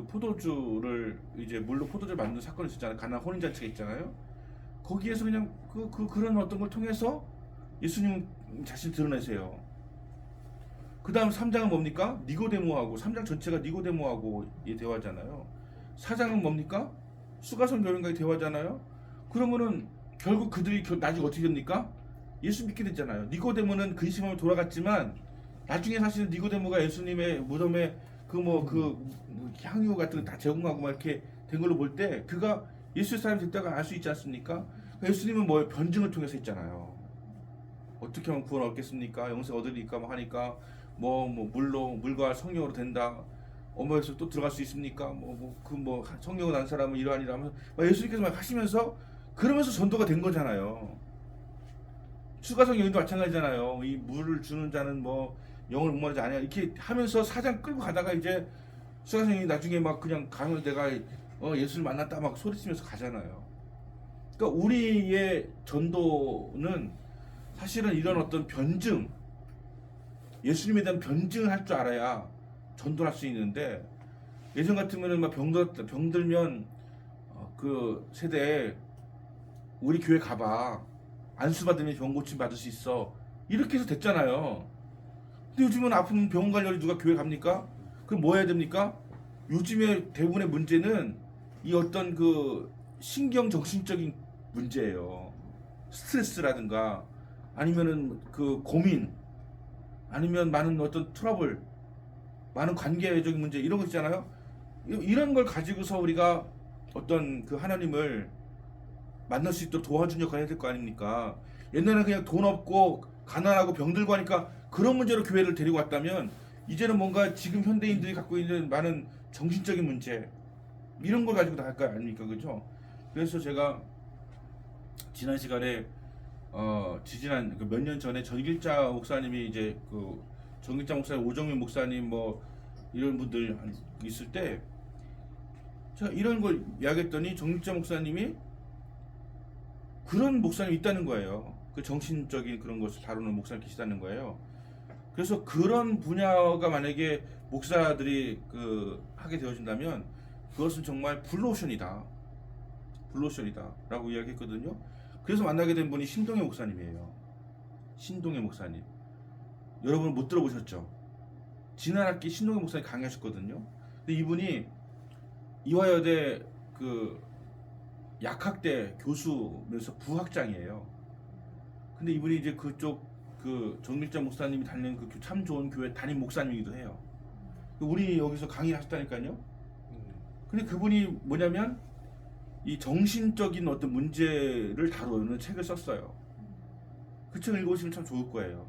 포도주를 이제 물로 포도주를 만드는 사건이 있었잖아요. 가나 혼인잔치가 있잖아요. 거기에서 그냥 그런 어떤 걸 통해서 예수님 자신 드러내세요. 그 다음 3장은 뭡니까? 니고데모하고 3장 전체가 니고데모하고 이 대화잖아요. 4장은 뭡니까? 수가성 교인과의 대화잖아요. 그러면은 결국 그들이 나중에 어떻게 됩니까? 예수 믿게 됐잖아요. 니고데모는 근심하며 돌아갔지만 나중에 사실은 니고데모가 예수님의 무덤에 향유 같은 거 다 제공하고 막 이렇게 된 걸로 볼 때 그가 예수의 사람이 됐다가 알 수 있지 않습니까? 예수님은 뭐 변증을 통해서 했잖아요. 어떻게 하면 구원 얻겠습니까? 영생 얻으니까 뭐 하니까 물과 성령으로 된다. 엄마에서 또 들어갈 수 있습니까? 성령을 난 사람은 이러하니라 하면서 예수님께서 막 하시면서 그러면서 전도가 된 거잖아요. 수가성 여인도 마찬가지잖아요. 이 물을 주는 자는 영을 목마르지 않아요. 이렇게 하면서 사장 끌고 가다가 이제 수가성 여인이 나중에 막 그냥 가면 내가 예수를 만났다 막 소리치면서 가잖아요. 그러니까 우리의 전도는 사실은 이런 어떤 변증, 예수님에 대한 변증을 할 줄 알아야 전도할 수 있는데 예전 같으면은 막 병들면 그 세대에 우리 교회 가봐. 안수 받으면 병 고침 받을 수 있어. 이렇게 해서 됐잖아요. 근데 요즘은 아프면 병원 갈 일이 누가 교회 갑니까? 그럼 뭐 해야 됩니까? 요즘에 대부분의 문제는 이 어떤 그 신경 정신적인 문제예요. 스트레스라든가 아니면은 그 고민 아니면 많은 어떤 트러블 많은 관계적인 문제 이런 거 있잖아요. 이런 걸 가지고서 우리가 어떤 그 하나님을 만날 수 있도록 도와준 역할을 해야 될 거 아닙니까? 옛날에는 그냥 돈 없고 가난하고 병들고 하니까 그런 문제로 교회를 데리고 왔다면 이제는 뭔가 지금 현대인들이 갖고 있는 많은 정신적인 문제 이런 걸 가지고 나갈 거 아닙니까? 그죠? 그래서 제가 지난 시간에 지지난 몇 년 전에 전길자 목사님이 이제 전길자 목사님, 오정민 목사님 이런 분들 있을 때 제가 이런 걸 이야기했더니 전길자 목사님이 그런 목사님이 있다는 거예요. 그 정신적인 그런 것을 다루는 목사님 계시다는 거예요. 그래서 그런 분야가 만약에 목사들이 하게 되어진다면 그것은 정말 블루오션이다 라고 이야기했거든요. 그래서 만나게 된 분이 신동엽 목사님이에요. 신동엽 목사님. 여러분 못 들어보셨죠? 지난 학기 신동엽 목사님 강의하셨거든요. 근데 이분이 이화여대 약학대 교수면서 부학장이에요. 근데 이분이 이제 그쪽 정밀자 목사님이 다니는 참 좋은 교회 담임 목사님이기도 해요. 우리 여기서 강의를 하셨다니까요. 근데 그분이 뭐냐면 이 정신적인 어떤 문제를 다루는 책을 썼어요. 그 책을 읽어보시면 참 좋을 거예요.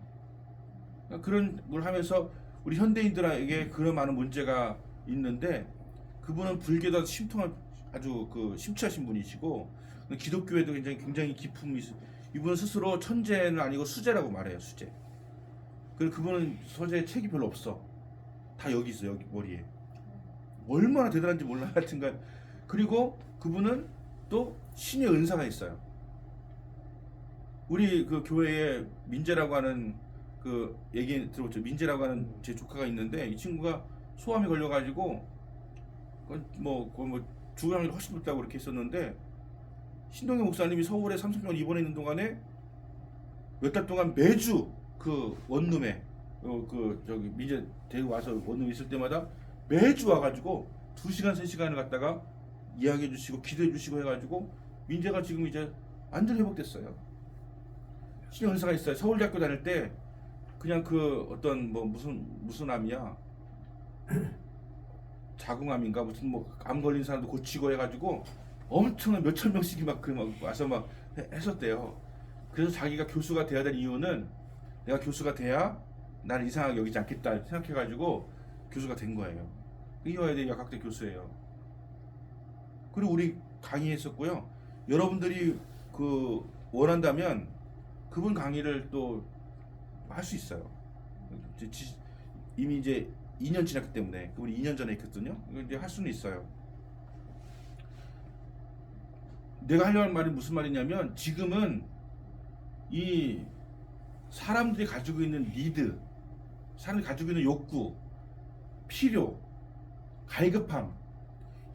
그러니까 그런 걸 하면서 우리 현대인들에게 그런 많은 문제가 있는데 그분은 불교도 심통한 아주 심취하신 분이시고 기독교에도 굉장히 기품이 있어요. 이분은 스스로 천재는 아니고 수재라고 말해요. 수재. 그리고 그분은 서재에 책이 별로 없어. 다 여기 있어. 여기 머리에. 얼마나 대단한지 몰라. 하여튼간 그리고 그분은 또 신의 은사가 있어요. 우리 교회에 민재라고 하는 얘기 들어봤죠. 민재라고 하는 제 조카가 있는데 이 친구가 소암이 걸려가지고 주량이 훨씬 높다고 그렇게 했었는데 신동엽 목사님이 서울에 30년 입원해 있는 동안에 몇 달 동안 매주 원룸에 저기 민재 데리고 와서 원룸에 있을 때마다 매주 와가지고 2시간 3시간을 갖다가 이야기해 주시고 기도해 주시고 해가지고 민재가 지금 이제 완전 회복됐어요. 신의 은사가 있어요. 서울대학교 다닐 때 그냥 어떤 무슨 암이야 자궁암인가 무슨 암 걸린 사람도 고치고 해가지고 엄청난 몇천 명씩이 막 와서 막 했었대요. 그래서 자기가 교수가 돼야 될 이유는 내가 교수가 돼야 나를 이상하게 여기지 않겠다 생각해가지고 교수가 된 거예요. 이화여대 약학대 교수예요. 그리고 우리 강의했었고요. 여러분들이 원한다면 그분 강의를 또 할 수 있어요. 이미 이제 2년 지났기 때문에 그분이 2년 전에 했거든요. 이거 이제 할 수는 있어요. 내가 하려는 말이 무슨 말이냐면 지금은 이 사람들이 가지고 있는 니드, 사람들이 가지고 있는 욕구, 필요, 갈급함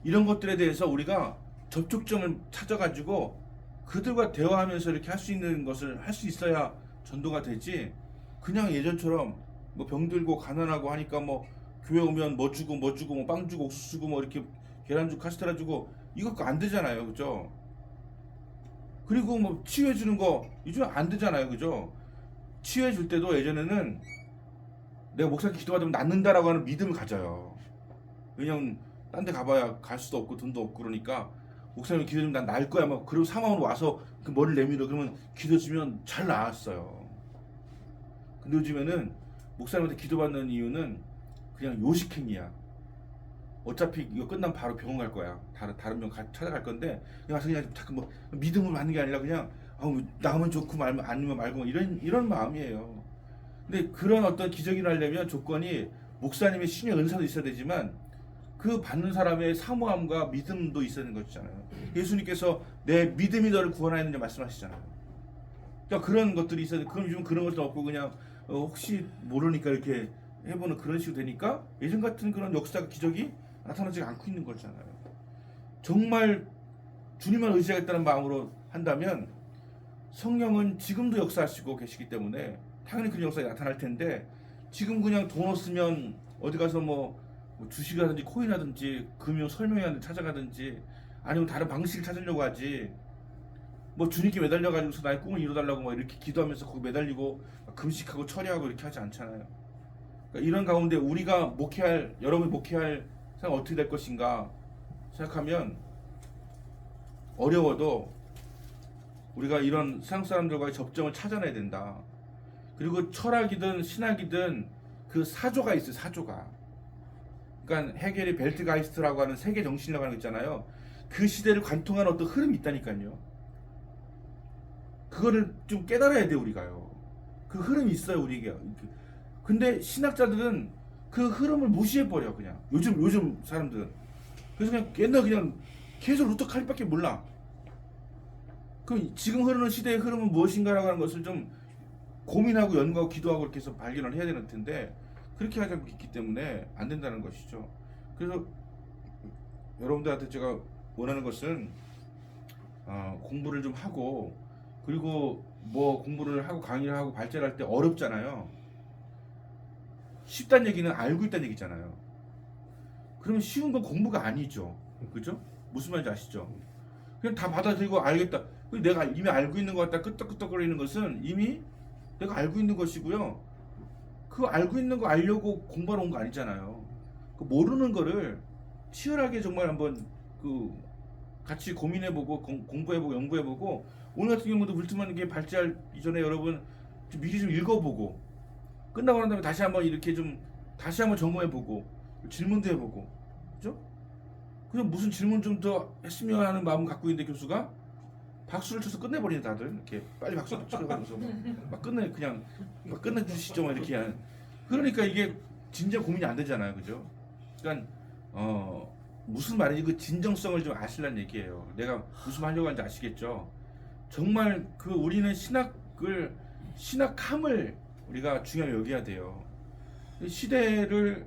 이런 것들에 대해서 우리가 접촉점을 찾아가지고 그들과 대화하면서 이렇게 할 수 있는 것을 할 수 있어야 전도가 되지. 그냥 예전처럼 뭐 병들고 가난하고 하니까 뭐 교회 오면 뭐 주고 뭐 빵 주고 옥수수 주고 뭐 이렇게 계란 주고 카스테라 주고 이거 안 되잖아요, 그죠? 그리고 뭐 치유해 주는 거 요즘 안 되잖아요, 그죠? 치유해 줄 때도 예전에는 내가 목사님께 기도받으면 낫는다라고 하는 믿음을 가져요. 왜냐면 딴 데 가봐야 갈 수도 없고 돈도 없고 그러니까 목사님 기도해주면 난 나을 거야 막 그리고 사망으로 와서 그 머리를 내밀어 그러면 기도해주면 잘 나았어요. 근데 요즘에는 목사님한테 기도받는 이유는 그냥 요식행위야. 어차피 이거 끝나면 바로 병원 갈 거야. 다른 병 찾아갈 건데 그냥 와서 그냥 자꾸 뭐 믿음을 받는 게 아니라 그냥 나가면 좋고 말면 아니면 말고 이런 마음이에요. 근데 그런 어떤 기적이 나려면 조건이 목사님의 신의 은사도 있어야 되지만 그 받는 사람의 사모함과 믿음도 있어야 되는 것이잖아요. 예수님께서 내 믿음이 너를 구원하였느냐 말씀하시잖아요. 그러니까 그런 것들이 있어야 돼. 그럼 요즘 그런 것도 없고 그냥 혹시 모르니까 이렇게 해보는 그런 식으로 되니까 예전 같은 그런 역사가 기적이 나타나지 않고 있는 거잖아요. 정말 주님만 의지하겠다는 마음으로 한다면 성령은 지금도 역사하시고 계시기 때문에 당연히 그런 역사가 나타날 텐데 지금 그냥 돈 없으면 어디 가서 뭐 주식하든지 코인하든지 금융 설명회하는 데 찾아가든지 아니면 다른 방식을 찾으려고 하지 뭐 주님께 매달려가지고서 나의 꿈을 이뤄달라고 뭐 이렇게 기도하면서 거기 매달리고 금식하고 철회하고 이렇게 하지 않잖아요. 그러니까 이런 가운데 우리가 목회할 여러분이 목회할 생각 어떻게 될 것인가 생각하면 어려워도 우리가 이런 세상 사람들과의 접점을 찾아내야 된다. 그리고 철학이든 신학이든 그 사조가 있어요. 사조가. 그러니까 헤겔이 벨트가이스트라고 하는 세계 정신이라고 하는 거 있잖아요. 그 시대를 관통하는 어떤 흐름이 있다니까요. 그거를 좀 깨달아야 돼 우리가요. 그 흐름이 있어요 우리에게. 근데 신학자들은 그 흐름을 무시해버려 그냥. 요즘 사람들은. 그래서 그냥 옛날 그냥 계속 루터 칼립밖에 몰라. 그럼 지금 흐르는 시대의 흐름은 무엇인가라고 하는 것을 좀 고민하고 연구하고 기도하고 이렇게 해서 발견을 해야 되는 텐데 그렇게 하지 않고 있기 때문에 안 된다는 것이죠. 그래서 여러분들한테 제가 원하는 것은 공부를 좀 하고 그리고 뭐 공부를 하고 강의를 하고 발제를 할 때 어렵잖아요. 쉽다는 얘기는 알고 있다는 얘기잖아요. 그러면 쉬운 건 공부가 아니죠. 그죠? 무슨 말인지 아시죠? 그냥 다 받아들이고 알겠다. 내가 이미 알고 있는 것 같다 끄떡끄떡거리는 것은 이미 내가 알고 있는 것이고요. 그 알고 있는 거 알려고 공부하러 온 거 아니잖아요. 그 모르는 거를 치열하게 정말 한번 그 같이 고민해보고 공부해보고 연구해보고 오늘 같은 경우도 물트만 게 발제할 이전에 여러분 좀 미리 좀 읽어보고 끝나고 난 다음에 다시 한번 이렇게 좀 다시 한번 점검해보고 질문도 해보고 그죠? 그냥 무슨 질문 좀 더 했으면 하는 마음 갖고 있는데 교수가 박수를 쳐서 끝내버리는 다들 이렇게 빨리 박수 쳐가지고서 막 그냥 막 끝내주시죠 막 이렇게 하는. 그러니까 이게 진짜 고민이 안 되잖아요, 그죠? 그러니까 무슨 말인지 그 진정성을 좀 아시라는 얘기예요. 내가 무슨 말 하려고 하는지 아시겠죠? 정말 그 우리는 신학함을 우리가 중요하게 여겨야 돼요. 시대를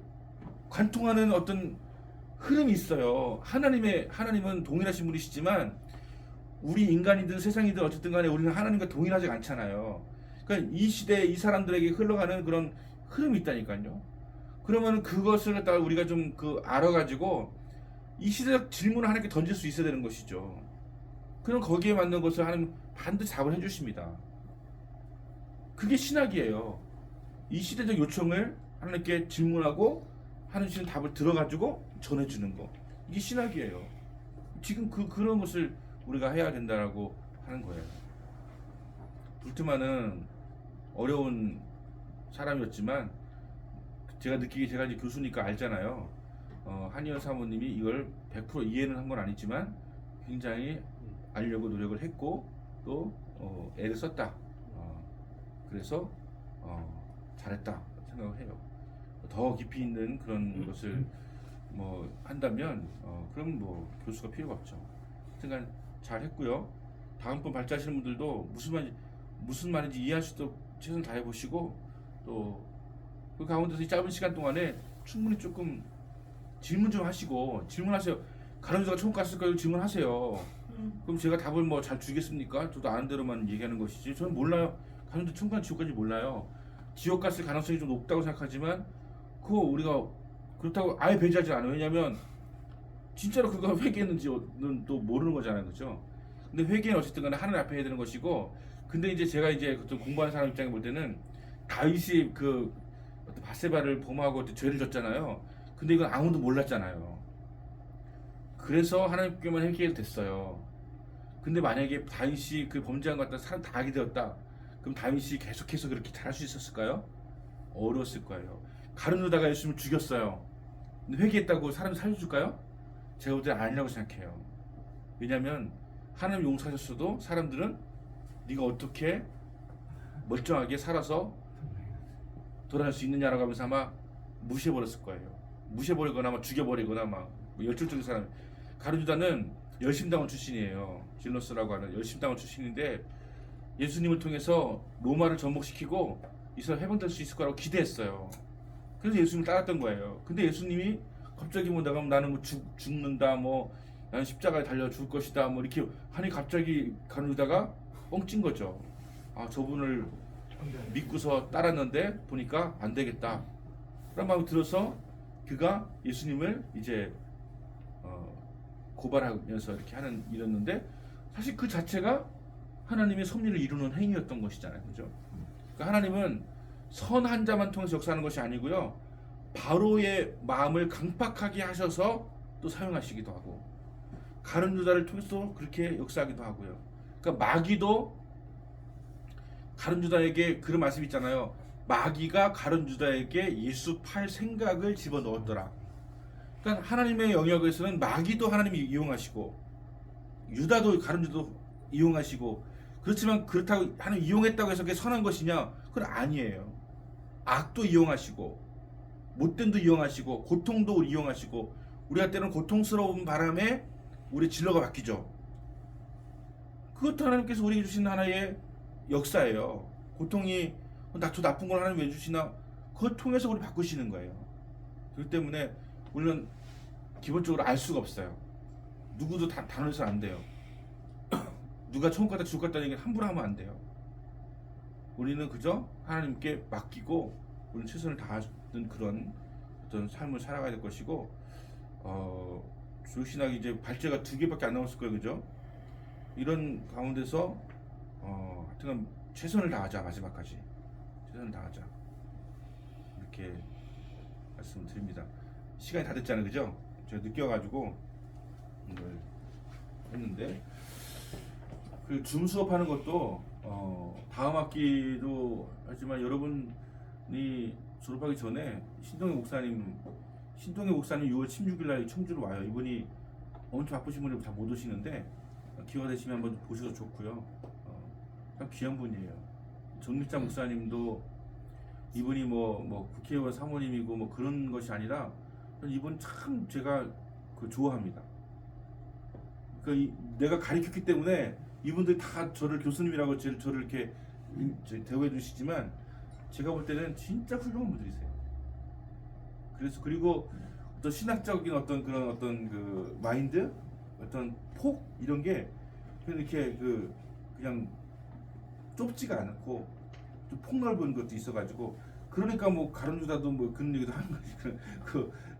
관통하는 어떤 흐름이 있어요. 하나님은 동일하신 분이시지만 우리 인간이든 세상이든 어쨌든 간에 우리는 하나님과 동일하지 않잖아요. 그러니까 이 시대에 이 사람들에게 흘러가는 그런 흐름이 있다니까요. 그러면 그것을 갖다가 우리가 좀 알아가지고 이 시대적 질문을 하나님께 던질 수 있어야 되는 것이죠. 그럼 거기에 맞는 것을 하나님 반드시 답을 해주십니다. 그게 신학이에요. 이 시대적 요청을 하나님께 질문하고 하나님 답을 들어가지고 전해주는 거. 이게 신학이에요. 지금 그런 것을 우리가 해야 된다라고 하는 거예요. 불트만은 어려운 사람이었지만 제가 이제 교수니까 알잖아요. 한의원 사모님이 이걸 100% 이해는 한 건 아니지만 굉장히 알려고 노력을 했고 또 애를 썼다. 그래서 잘했다 생각을 해요. 더 깊이 있는 그런 것을 뭐 한다면 그럼 뭐 교수가 필요가 없죠. 하여튼 잘 했고요. 다음번 발제하시는 분들도 무슨 말인지 이해할 수 있도록 최선을 다해 보시고 또 그 가운데서 이 짧은 시간 동안에 충분히 조금 질문 좀 하시고 질문하세요. 가론주가 천국 갔을 거예요. 질문하세요. 그럼 제가 답을 뭐 잘 주겠습니까? 저도 아는 대로만 얘기하는 것이지. 저는 몰라요. 가론주 천국과 지옥까지 몰라요. 지옥 갔을 가능성이 좀 높다고 생각하지만 그거 우리가 그렇다고 아예 배제하지 않아요. 왜냐면 진짜로 그거 회개했는지는 또 모르는 거잖아요. 그죠? 근데 회개는 어쨌든 간에 하늘 앞에 해야 되는 것이고 근데 이제 제가 이제 어떤 공부하는 사람 입장에 볼 때는 다윗이 그 어떤 바세바를 범하고 죄를 졌잖아요. 근데 이건 아무도 몰랐잖아요. 그래서 하나님께만 회개해도 됐어요. 근데 만약에 다윗이 그 범죄한 것 같다 사람 다 알게 되었다. 그럼 다윗이 계속해서 그렇게 잘할 수 있었을까요? 어려웠을 거예요. 가룟 유다가 예수님을 죽였어요. 근데 회개했다고 사람이 살려줄까요? 제가 볼 때는 아니라고 생각해요. 왜냐하면 하나님 용서하셨어도 사람들은 네가 어떻게 멀쩡하게 살아서 돌아갈 수 있느냐라고 하면서 아마 무시해버렸을 거예요. 무시해버리거나 막 죽여버리거나 막 열정적인 사람. 가룟 유다는 열심당원 출신이에요. 질노스라고 하는 열심당원 출신인데 예수님을 통해서 로마를 전복시키고 이스라엘 회복될 수 있을 거라고 기대했어요. 그래서 예수님을 따랐던 거예요. 근데 예수님이 갑자기 뭐 나는 뭐 죽는다 뭐 나는 십자가에 달려 죽을 것이다 뭐 이렇게 하니 갑자기 가룟 유다가 뻥찐 거죠. 아 저분을 믿고서 따랐는데 보니까 안 되겠다 그런 마음이 들어서 그가 예수님을 이제 고발하면서 이렇게 하는 일이었는데 사실 그 자체가 하나님의 섭리를 이루는 행위였던 것이잖아요. 그죠? 그러니까 하나님은 선한 자만 통해서 역사하는 것이 아니고요. 바로의 마음을 강팍하게 하셔서 또 사용하시기도 하고 가룟 유다를 통해서 그렇게 역사하기도 하고요. 그러니까 마귀도 가룟 유다에게 그런 말씀 있잖아요. 마귀가 가룟 유다에게 예수 팔 생각을 집어넣었더라. 그러니까 하나님의 영역에서는 마귀도 하나님이 이용하시고 유다도 가룟 유다도 이용하시고 그렇지만 그렇다고 하나님 이용했다고 해서 그게 선한 것이냐? 그건 아니에요. 악도 이용하시고 못됨도 이용하시고 고통도 이용하시고 우리가 때로는 고통스러운 바람에 우리 진로가 바뀌죠. 그것도 하나님께서 우리에게 주신 하나의 역사예요. 고통이 저 나쁜 걸 하나님 왜 주시나? 그걸 통해서 우리 바꾸시는 거예요. 그렇기 때문에 물론 기본적으로 알 수가 없어요. 누구도 다 단언해서는 안 돼요. 누가 천국 갔다 지옥 갔다는 얘기를 함부로 하면 안 돼요. 우리는 그저 하나님께 맡기고 우리는 최선을 다하는 그런 어떤 삶을 살아가야 될 것이고 조신하게 이제 발제가 2개밖에 안 남았을 거예요. 그죠? 이런 가운데서 하여튼 최선을 다하자. 마지막까지 최선을 다하자 이렇게 말씀을 드립니다. 시간이 다 됐잖아요. 그죠? 제가 늦게 와가지고 이걸 했는데 그 줌 수업하는 것도 다음 학기도 하지만 여러분이 졸업하기 전에 신동희 목사님 6월 16일 날 청주로 와요. 이분이 엄청 바쁘신 분이 다 못 오시는데 기회가 되시면 한번 보셔도 좋고요. 참 귀한 분이에요. 정립자 목사님도 이분이 뭐 국회의원 사모님이고 뭐 그런 것이 아니라 이분 참 제가 좋아합니다. 그러니까 내가 가르쳤기 때문에 이분들이 다 저를 교수님이라고 저를 이렇게 대우해 주시지만 제가 볼 때는 진짜 훌륭한 분들이세요. 그래서 그리고 어떤 신학적인 어떤 그런 어떤 그 마인드, 어떤 폭 이런 게 이렇게 그냥 좁지가 않고 좀 폭넓은 것도 있어가지고 그러니까 뭐 가룟 유다도 뭐 그런 얘기도 하는 거지.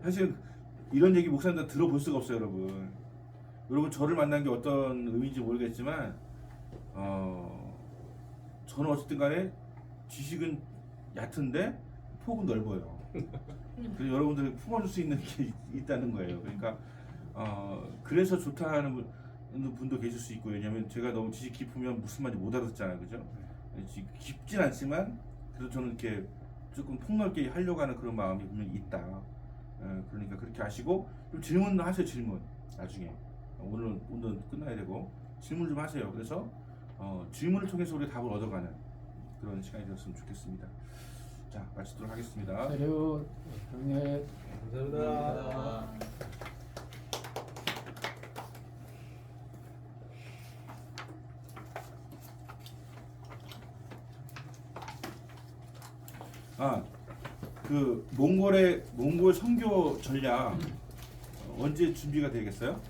사실 이런 얘기 목사님들 들어볼 수가 없어요, 여러분. 여러분 저를 만난 게 어떤 의미인지 모르겠지만 저는 어쨌든 간에 지식은 얕은데 폭은 넓어요. 그래서 여러분들 품어줄 수 있는 게 있다는 거예요. 그러니까 그래서 좋다 하는 분도 계실 수 있고 왜냐면 제가 너무 지식 깊으면 무슨 말인지 못 알아듣잖아요. 그죠? 깊진 않지만 그래서 저는 이렇게 조금 폭넓게 하려고 하는 그런 마음이 분명히 있다. 그러니까 그렇게 하시고 좀 질문 하세요. 질문 나중에 오늘 끝나야 되고 질문 좀 하세요. 그래서 질문을 통해서 우리 답을 얻어가는 그런 시간이 되었으면 좋겠습니다. 자, 마치도록 하겠습니다. 사료 병에 감사합니다. 아, 그 몽골 선교 전략 언제 준비가 되겠어요?